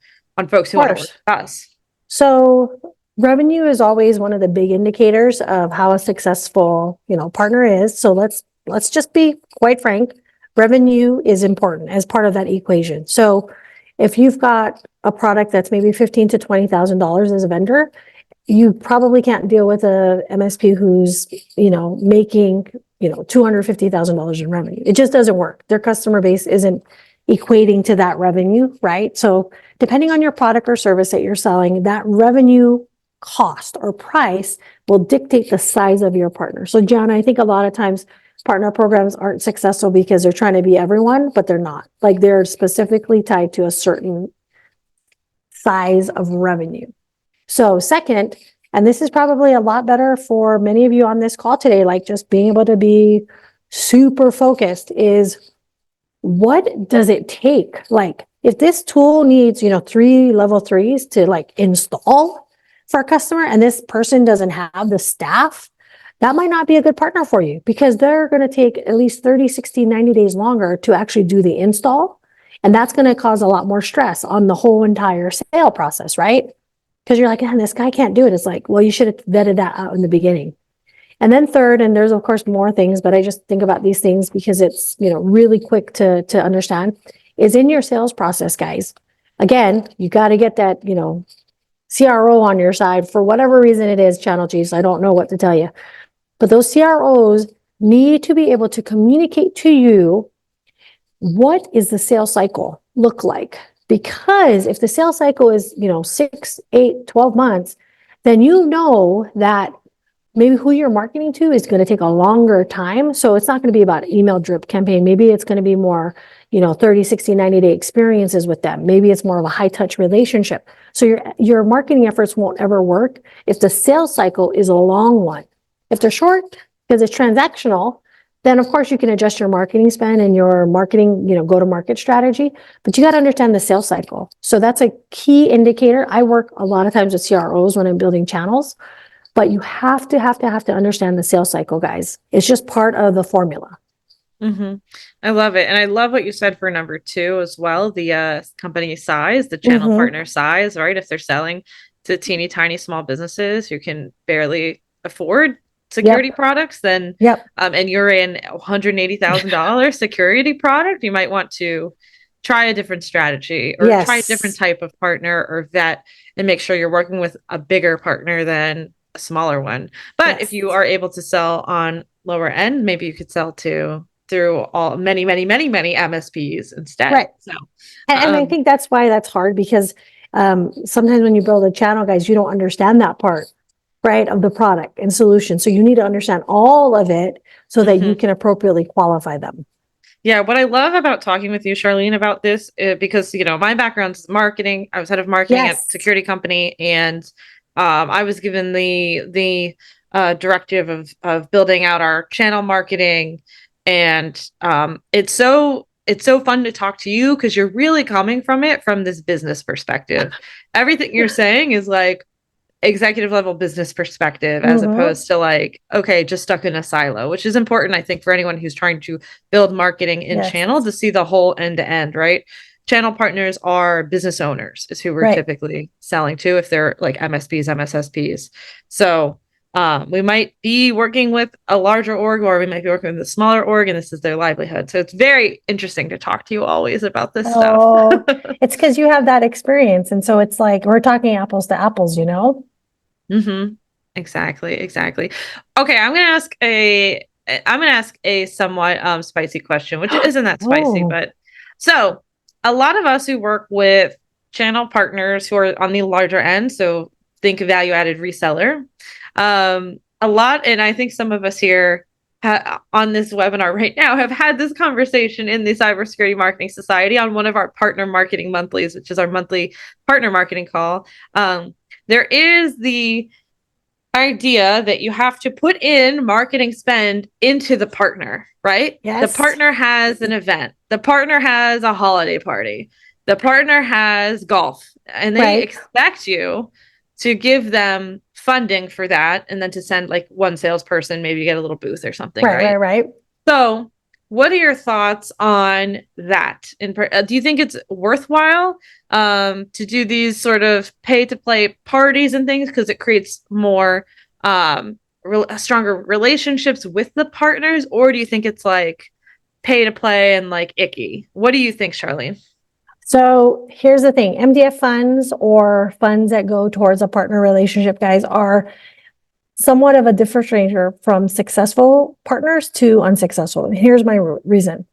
folks Of who want to work course. with us. So revenue is always one of the big indicators of how a successful, partner is. So let's just be quite frank. Revenue is important as part of that equation. So if you've got a product that's maybe $15,000 to $20,000 as a vendor, you probably can't deal with a MSP who's, making, $250,000 in revenue. It just doesn't work. Their customer base isn't equating to that revenue, right? So depending on your product or service that you're selling, that revenue cost or price will dictate the size of your partner. So John, I think a lot of times partner programs aren't successful because they're trying to be everyone, but they're not. Like they're specifically tied to a certain size of revenue. So second, and this is probably a lot better for many of you on this call today, like just being able to be super focused, is what does it take? Like if this tool needs, 3 level 3s to like install for a customer and this person doesn't have the staff, that might not be a good partner for you because they're going to take at least 30, 60, 90 days longer to actually do the install. And that's going to cause a lot more stress on the whole entire sale process, right? Because you're like, man, this guy can't do it. It's like, well, you should have vetted that out in the beginning. And then third, and there's of course more things, but I just think about these things because it's, really quick to understand, is in your sales process, guys. Again, you got to get that, CRO on your side for whatever reason it is, Channel Chiefs. I don't know what to tell you. But those CROs need to be able to communicate to you, what is the sales cycle look like? Because if the sales cycle is, 6, 8, 12 months, then you know that maybe who you're marketing to is going to take a longer time. So it's not going to be about email drip campaign. Maybe it's going to be more, 30, 60, 90-day experiences with them. Maybe it's more of a high touch relationship. So your marketing efforts won't ever work if the sales cycle is a long one. If they're short, because it's transactional, then of course you can adjust your marketing spend and your marketing, go to market strategy, but you got to understand the sales cycle. So that's a key indicator. I work a lot of times with CROs when I'm building channels, but you have to understand the sales cycle, guys. It's just part of the formula. Mm-hmm. I love it. And I love what you said for number 2 as well. The company size, the channel partner size, right? If they're selling to teeny tiny small businesses who can barely afford security products, then and you're in $180,000 security product, you might want to try a different strategy or try a different type of partner or vet and make sure you're working with a bigger partner than a smaller one. But if you are able to sell on lower end, maybe you could sell through many MSPs instead. Right. So, and I think that's why that's hard, because sometimes when you build a channel, guys, you don't understand that part, right, of the product and solution. So you need to understand all of it so that you can appropriately qualify them. Yeah, what I love about talking with you, Charlene, about this, because my background is marketing. I was head of marketing at a security company, and I was given the directive of building out our channel marketing, and it's so fun to talk to you because you're really coming from this business perspective. Everything you're saying is like executive level business perspective, as opposed to like, okay, just stuck in a silo, which is important, I think, for anyone who's trying to build marketing in channel, to see the whole end to end, right? Channel partners are business owners is who we're typically selling to, if they're like MSPs, MSSPs. So we might be working with a larger org, or we might be working with a smaller org, and this is their livelihood. So it's very interesting to talk to you always about this stuff. It's because you have that experience. And so it's like, we're talking apples to apples, Exactly. Okay, I'm gonna ask a somewhat spicy question, which isn't that spicy, but so a lot of us who work with channel partners who are on the larger end, so think value-added reseller, a lot, and I think some of us here on this webinar right now have had this conversation in the Cybersecurity Marketing Society on one of our partner marketing monthlies, which is our monthly partner marketing call. There is the idea that you have to put in marketing spend into the partner, right? Yes. The partner has an event. The partner has a holiday party. The partner has golf, and they expect you to give them funding for that, and then to send like one salesperson, maybe you get a little booth or something, right? So what are your thoughts on that? Do you think it's worthwhile to do these sort of pay-to-play parties and things because it creates more stronger relationships with the partners, or do you think it's like pay-to-play and like icky? What do you think, Charlene? So here's the thing. MDF funds, or funds that go towards a partner relationship, guys, are somewhat of a differentiator from successful partners to unsuccessful. And here's my reason.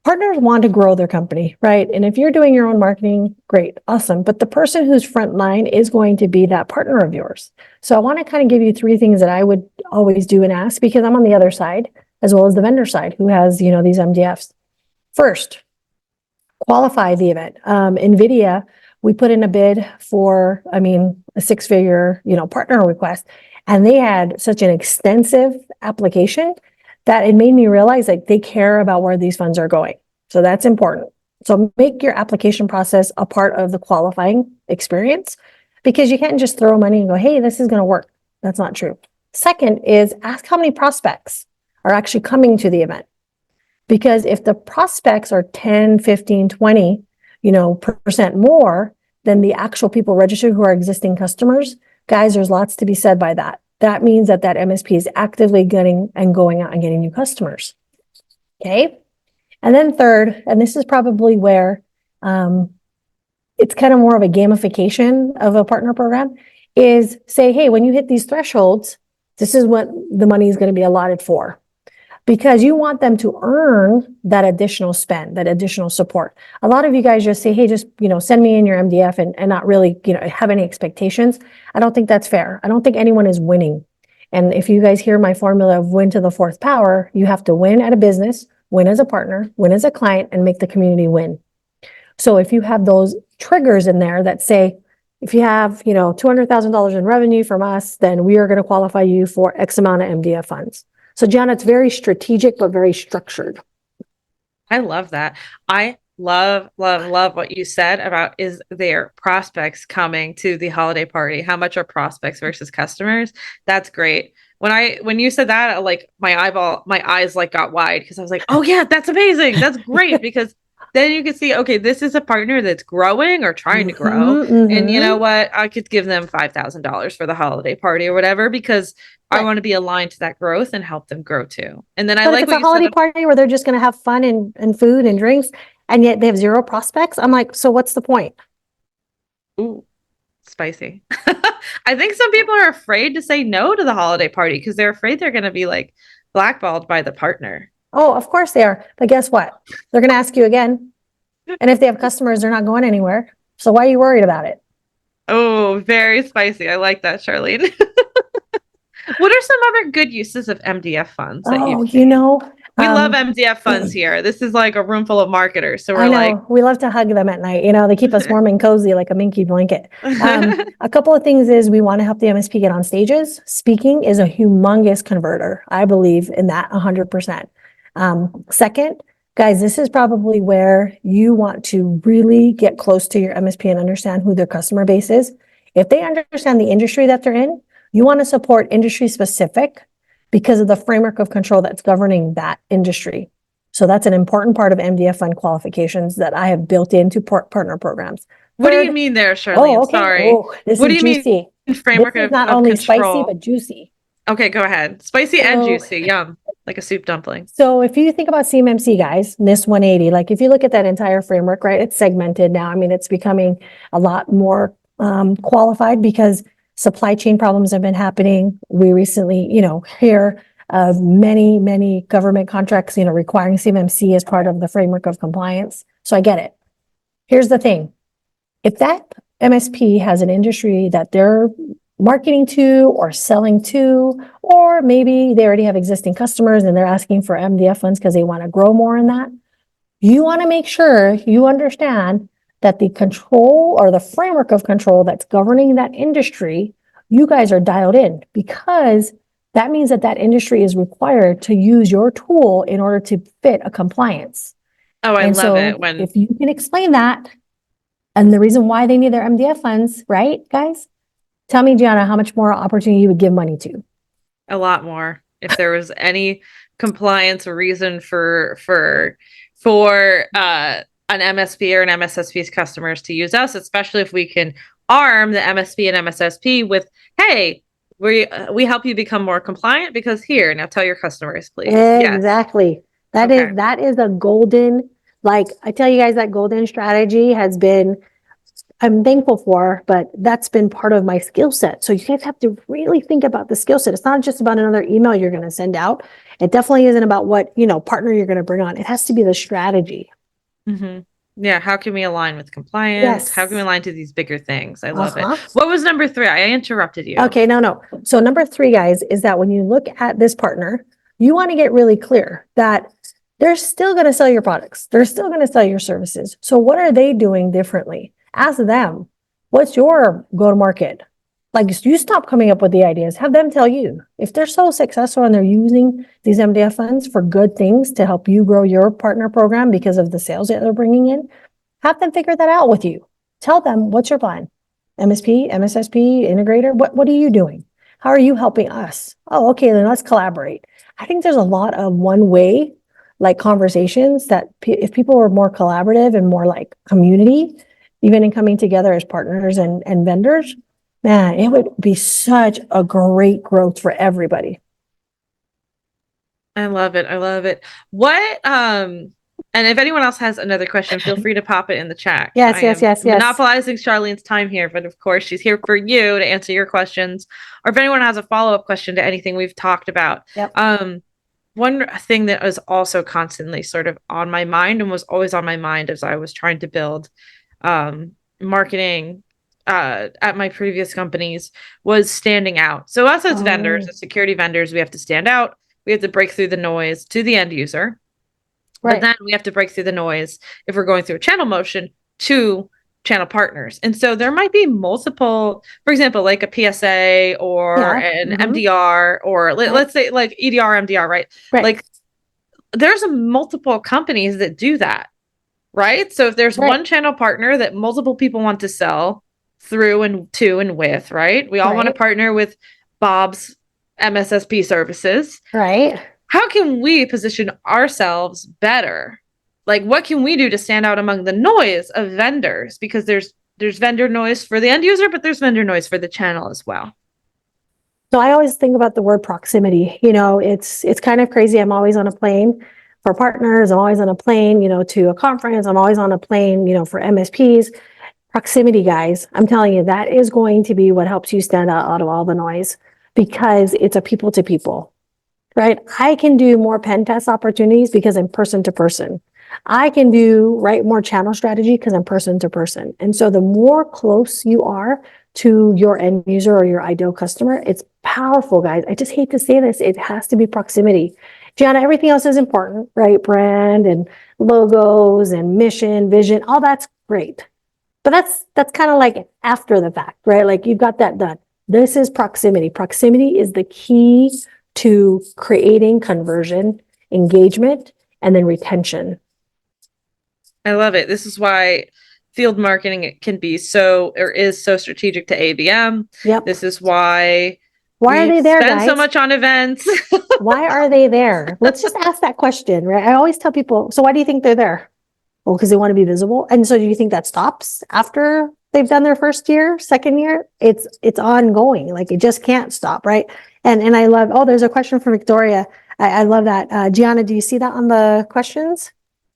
Partners want to grow their company, right? And if you're doing your own marketing, great, awesome. But the person who's frontline is going to be that partner of yours. So I want to kind of give you 3 things that I would always do and ask, because I'm on the other side, as well as the vendor side, who has, these MDFs. First, qualify the event. NVIDIA, we put in a bid for, a 6-figure, partner request, and they had such an extensive application that it made me realize that they care about where these funds are going. So that's important. So make your application process a part of the qualifying experience, because you can't just throw money and go, hey, this is going to work. That's not true. Second is ask how many prospects are actually coming to the event. Because if the prospects are 10, 15, 20, percent more than the actual people registered who are existing customers, guys, there's lots to be said by that. That means that MSP is actively going out and getting new customers. Okay. And then third, and this is probably where it's kind of more of a gamification of a partner program, is say, hey, when you hit these thresholds, This is what the money is going to be allotted for. Because you want them to earn that additional spend, that additional support. A lot of you guys just say, hey, just, send me in your MDF and not really, have any expectations. I don't think that's fair. I don't think anyone is winning. And if you guys hear my formula of win to the fourth power, you have to win at a business, win as a partner, win as a client, and make the community win. So if you have those triggers in there that say, if you have, $200,000 in revenue from us, then we are going to qualify you for X amount of MDF funds. So Gianna, it's very strategic, but very structured. I love that. I love, love, love what you said about is there prospects coming to the holiday party? How much are prospects versus customers? That's great. When you said that, like my eyes like got wide because I was like, oh yeah, that's amazing. That's great because then you can see, okay, this is a partner that's growing or trying to grow. And you know what? I could give them $5,000 for the holiday party or whatever because I want to be aligned to that growth and help them grow too. And then I But like if it's what a you holiday said. party where they're just going to have fun and food and drinks, and yet they have zero prospects, I'm like, so what's the point? Ooh, spicy. I think some people are afraid to say no to the holiday party because they're afraid they're going to be like blackballed by the partner. Oh, of course they are. But guess what? They're going to ask you again. And if they have customers, they're not going anywhere. So why are you worried about it? Oh, very spicy. I like that, Charlene. What are some other good uses of MDF funds that Oh, you've seen? We love um, MDF funds here. This is like a room full of marketers. So I we're like, know we love to hug them at night. They keep us warm and cozy like a minky blanket. A couple of things is we want to help the MSP get on stages. Speaking is a humongous converter. I believe in that 100%. Second, guys, this is probably where you want to really get close to your MSP and understand who their customer base is. If they understand the industry that they're in, you want to support industry specific because of the framework of control that's governing that industry. So that's an important part of MDF fund qualifications that I have built into partner programs. what do you Third, mean there, Charlene? okay. Sorry. This What do is you mean juicy. framework This is not of only spicy, control? but juicy. Okay, go ahead. Spicy and So, juicy. Yum. Like a soup dumpling. so if you think about CMMC, guys, NIST 180, like if you look at that entire framework, right, it's segmented now. I mean, it's becoming a lot more qualified because supply chain problems have been happening. We recently, hear of many, many government contracts, requiring CMMC as part of the framework of compliance. So I get it. Here's the thing. If that MSP has an industry that they're marketing to or selling to, or maybe they already have existing customers and they're asking for MDF funds because they want to grow more in that, you want to make sure you understand that the control or the framework of control that's governing that industry, you guys are dialed in because that means that that industry is required to use your tool in order to fit a compliance. Oh, I And love so it when if you can explain that and the reason why they need their MDF funds, right, guys? Tell me, Gianna, how much more opportunity you would give money to? a lot more. If there was any compliance reason for an MSP or an MSSP's customers to use us, especially if we can arm the MSP and MSSP with, hey, we help you become more compliant because here, now tell your customers, please. Yes. Exactly. Okay. That is a golden, like I tell you guys, that golden strategy has been, I'm thankful for, but that's been part of my skill set. So you guys have to really think about the skill set. It's not just about another email you're going to send out. It definitely isn't about what, partner you're going to bring on. It has to be the strategy. Mm-hmm. Yeah. How can we align with compliance? Yes. How can we align to these bigger things? I love it. Uh-huh. What was number 3? I interrupted you. Okay, no. So number 3, guys, is that when you look at this partner, you want to get really clear that they're still going to sell your products. They're still going to sell your services. So what are they doing differently? Ask them, what's your go-to-market? Like you stop coming up with the ideas, have them tell you. If they're so successful and they're using these MDF funds for good things to help you grow your partner program because of the sales that they're bringing in, have them figure that out with you. Tell them, what's your plan? MSP, MSSP, integrator, what are you doing? How are you helping us? Oh, okay, then let's collaborate. I think there's a lot of one-way like conversations that if people were more collaborative and more like community, even in coming together as partners and vendors, man, it would be such a great growth for everybody. I love it. I love it. What And if anyone else has another question, feel free to pop it in the chat. Yes, I yes, am yes, yes. monopolizing Charlene's time here, but of course, she's here for you to answer your questions. Or if anyone has a follow-up question to anything we've talked about. Yep. One thing that was also constantly sort of on my mind and was always on my mind as I was trying to build marketing at my previous companies was standing out. So us as vendors, as security vendors, we have to stand out. We have to break through the noise to the end user. But Right. then we have to break through the noise if we're going through a channel motion to channel partners. And so there might be multiple, for example, like a PSA or Yeah. an Mhm. MDR or Right. let's say like EDR, MDR, right? Right. Like there's multiple companies that do that, right? So if there's Right. one channel partner that multiple people want to sell through and to and with, right? We all want to Right. partner with Bob's MSSP services. Right. How can we position ourselves better? Like what can we do to stand out among the noise of vendors? Because there's vendor noise for the end user, but there's vendor noise for the channel as well. So I always think about the word proximity. You know, it's kind of crazy. I'm always on a plane for partners. I'm always on a plane, you know, to a conference. I'm always on a plane, you know, for MSPs. Proximity, guys, I'm telling you, that is going to be what helps you stand out of all the noise because it's a people to people, right? I can do more pen test opportunities because I'm person to person. I can do more channel strategy because I'm person to person. And so the more close you are to your end user or your ideal customer, it's powerful, guys. I just hate to say this. It has to be proximity. Gianna, everything else is important, right? Brand and logos and mission, vision, all that's great. But that's kind of like after the fact, right? Like you've got that done. This is proximity. Proximity is the key to creating conversion, engagement, and then retention. I love it. This is why field marketing can be so or is so strategic to ABM. Yep. This is why are they there, spend guys? so much on events. Why are they there? Let's just ask that question, right? I always tell people, so why do you think they're there? Well, because they want to be visible. And so do you think that stops after they've done their first year, second year? It's ongoing. Like it just can't stop, right? And I love, there's a question from Victoria. I love that. Gianna, do you see that on the questions?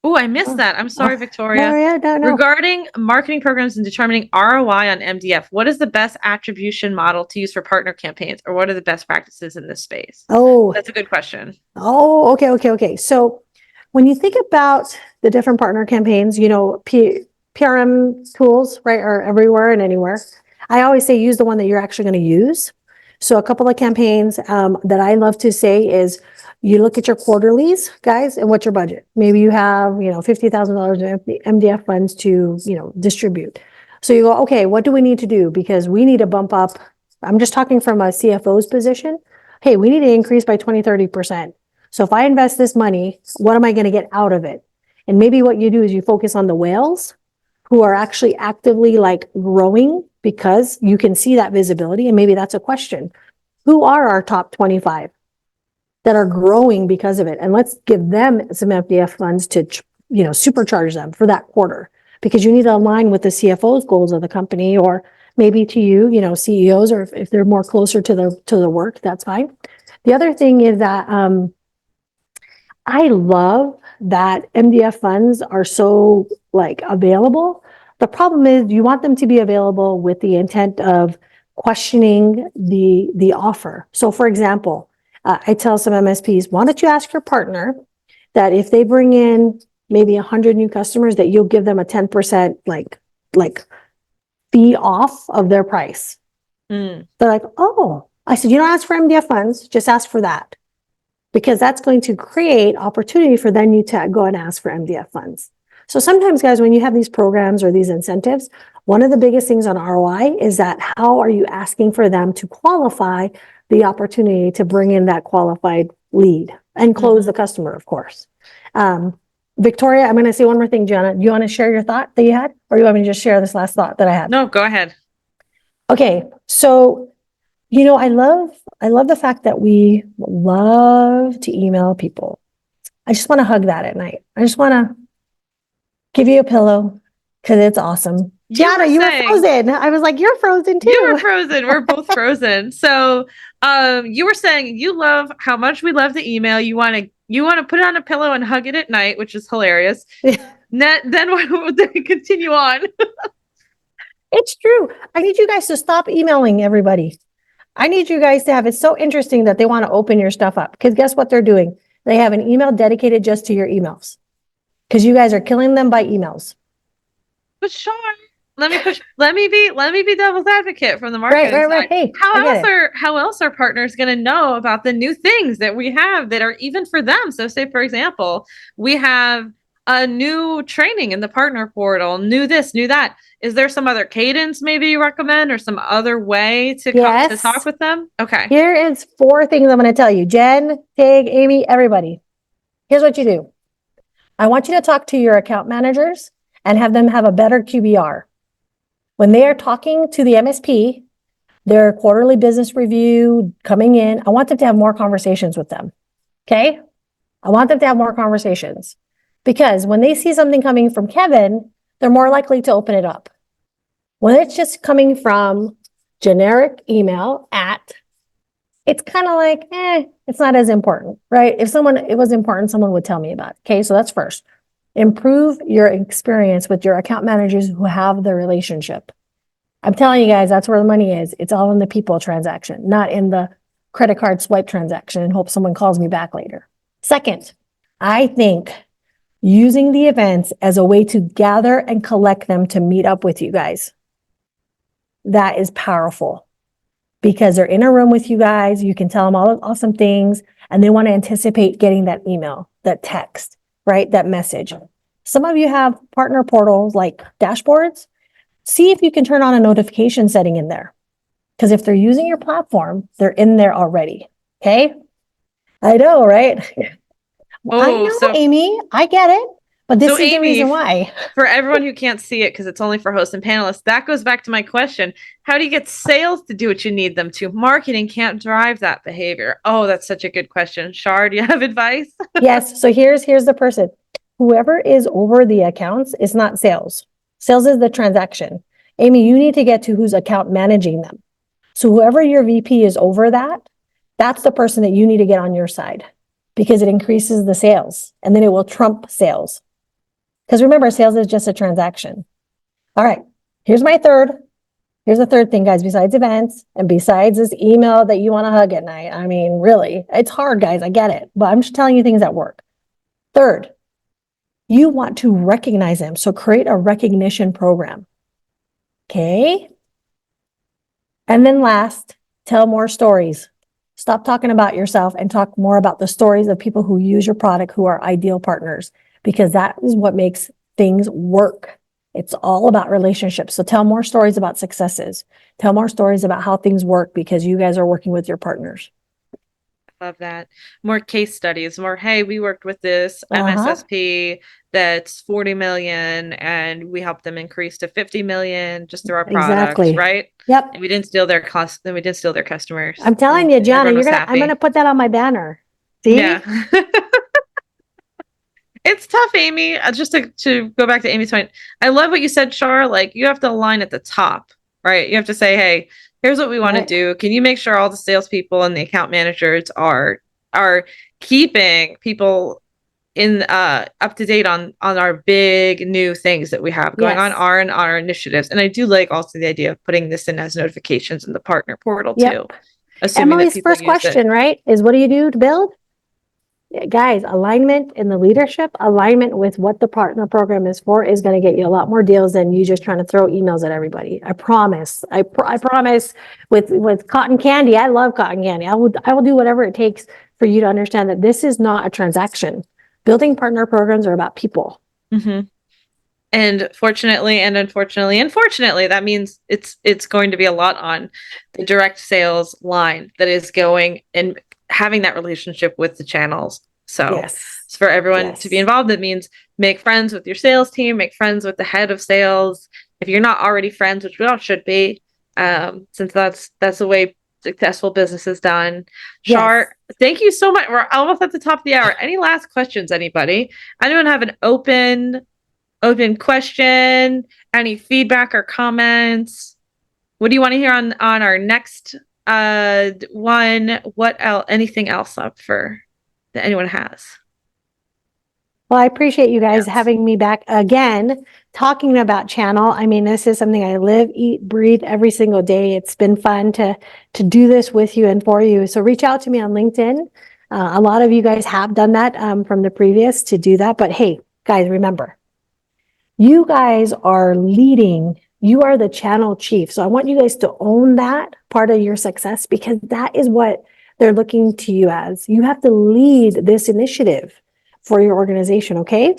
Oh, I missed that. I'm sorry, Victoria. No. Regarding marketing programs and determining ROI on MDF, what is the best attribution model to use for partner campaigns, or what are the best practices in this space? Oh, that's a good question. Oh, okay. So when you think about the different partner campaigns, you know, PRM tools, right, are everywhere and anywhere. I always say use the one that you're actually going to use. So a couple of campaigns that I love to say is you look at your quarterlies, guys, and what's your budget? Maybe you have, you know, $50,000 of MDF funds to, you know, distribute. So you go, okay, what do we need to do? Because we need to bump up. I'm just talking from a CFO's position. Hey, we need to increase by 20, 30%. So if I invest this money, what am I going to get out of it? And maybe what you do is you focus on the whales who are actually actively like growing because you can see that visibility. And maybe that's a question. Who are our top 25 that are growing because of it? And let's give them some MDF funds to, you know, supercharge them for that quarter, because you need to align with the CFO's goals of the company, or maybe to you know, CEOs, or if they're more closer to the work, that's fine. The other thing is that, I love that MDF funds are so like available. The problem is you want them to be available with the intent of questioning the offer. So for example, I tell some MSPs, why don't you ask your partner that if they bring in maybe 100 new customers, that you'll give them a 10% like fee off of their price. They're like, oh, I said, you don't ask for MDF funds, just ask for that. Because that's going to create opportunity for then you to go and ask for MDF funds. So sometimes, guys, when you have these programs or these incentives, one of the biggest things on ROI is that how are you asking for them to qualify the opportunity to bring in that qualified lead and close the customer, of course. Victoria, I'm going to say one more thing, Gianna. Do you want to share your thought that you had, or you want me to just share this last thought that I had? No, go ahead. Okay, so you know, I love the fact that we love to email people. I just want to hug that at night. I just want to give you a pillow because it's awesome. Gianna, you were frozen. I was like, you're frozen too. You were frozen. We're both frozen. So you were saying you love how much we love the email. You want to You want to put it on a pillow and hug it at night, which is hilarious. Then what they continue on. It's true. I need you guys to stop emailing everybody. I need you guys to have, it's so interesting that they want to open your stuff up because guess what they're doing? They have an email dedicated just to your emails because you guys are killing them by emails. But Sean, let me be devil's advocate from the marketing Right. side. Hey, How else are partners going to know about the new things that we have that are even for them? So say, for example, we have a new training in the partner portal, new this, new that. Is there some other cadence maybe you recommend or some other way to to talk with them? Okay. Here is 4 things I'm going to tell you. Jen, Tig, Amy, everybody. Here's what you do. I want you to talk to your account managers and have them have a better QBR. When they are talking to the MSP, their quarterly business review coming in, I want them to have more conversations with them. Okay? I want them to have more conversations because when they see something coming from Kevin, they're more likely to open it up. When it's just coming from generic email it's kind of like, it's not as important, right? If it was important, someone would tell me about it. Okay, so that's first. Improve your experience with your account managers who have the relationship. I'm telling you guys, that's where the money is. It's all in the people transaction, not in the credit card swipe transaction and hope someone calls me back later. Second, I think using the events as a way to gather and collect them to meet up with you guys. That is powerful because they're in a room with you guys. You can tell them all awesome things and they want to anticipate getting that email, that text, right? That message. Some of you have partner portals like dashboards. See if you can turn on a notification setting in there. Because if they're using your platform, they're in there already. Okay. I know, right? I know, Amy, I get it. But this is the reason why. For everyone who can't see it, because it's only for hosts and panelists, that goes back to my question. How do you get sales to do what you need them to? Marketing can't drive that behavior. Oh, that's such a good question. Shar, do you have advice? Yes. So here's the person. Whoever is over the accounts is not sales. Sales is the transaction. Amy, you need to get to who's account managing them. So whoever your VP is over that's the person that you need to get on your side because it increases the sales and then it will trump sales. Because remember, sales is just a transaction. All right, here's the third thing, guys, besides events and besides this email that you want to hug at night. I mean, really, it's hard, guys. I get it, but I'm just telling you things that work. Third, you want to recognize them. So create a recognition program. Okay. And then last, tell more stories. Stop talking about yourself and talk more about the stories of people who use your product, who are ideal partners, because that is what makes things work. It's all about relationships. So tell more stories about successes. Tell more stories about how things work because you guys are working with your partners. Love that. More case studies, more, hey, we worked with this MSSP that's 40 million and we helped them increase to 50 million just through our products, right? Yep. And we didn't steal their cost, and we didn't steal their customers. I'm telling you, Johnny, I'm gonna put that on my banner. See? Yeah. It's tough, Amy. Just to go back to Amy's point, I love what you said, Shar. Like, you have to align at the top, right? You have to say, hey, here's what we want to do. Can you make sure all the salespeople and the account managers are keeping people in up to date on our big new things that we have going on our initiatives? And I do like also the idea of putting this in as notifications in the partner portal too. Emily's first question, right, is what do you do to build? Guys, alignment in the leadership, alignment with what the partner program is for is going to get you a lot more deals than you just trying to throw emails at everybody. I promise. I promise with cotton candy. I love cotton candy. I will do whatever it takes for you to understand that this is not a transaction. Building partner programs are about people. Mm-hmm. And fortunately and unfortunately, that means it's going to be a lot on the direct sales line that is going and having that relationship with the channels. So for everyone to be involved, it means make friends with your sales team, make friends with the head of sales. If you're not already friends, which we all should be, since that's the way successful business is done. Shar, thank you so much. We're almost at the top of the hour. Any last questions, anybody? Anyone have an open question? Any feedback or comments? What do you want to hear on our next one? What else? Anything else up for that anyone has. Well, I appreciate you guys Yes. having me back again, talking about channel. I mean, this is something I live, eat, breathe every single day. It's been fun to do this with you and for you. So reach out to me on LinkedIn. A lot of you guys have done that from the previous to do that. But hey, guys, remember, you guys are leading. You are the channel chief. So I want you guys to own that part of your success because that is what they're looking to you as. You have to lead this initiative for your organization, okay?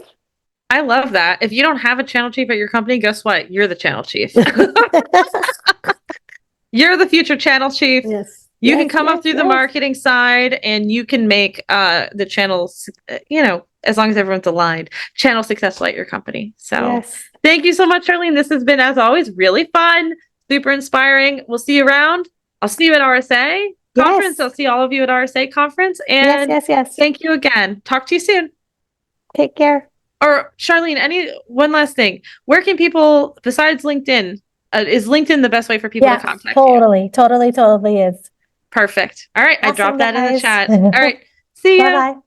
I love that. If you don't have a channel chief at your company, guess what? You're the channel chief. You're the future channel chief. Yes. You Yes, can come yes, up through the yes. marketing side and you can make the channels, as long as everyone's aligned, channel successful at your company. So Yes. thank you so much, Charlene. This has been, as always, really fun, super inspiring. We'll see you around. I'll see you at RSA conference. Yes. I'll see all of you at RSA conference. Yes, And yes, yes. thank you again. Talk to you soon. Take care. Or Charlene, one last thing. Where can people, besides LinkedIn, is LinkedIn the best way for people to Yes, contact you? totally is. Perfect. All right. I Awesome, dropped that in the guys. chat. All right. See ya. Bye-bye.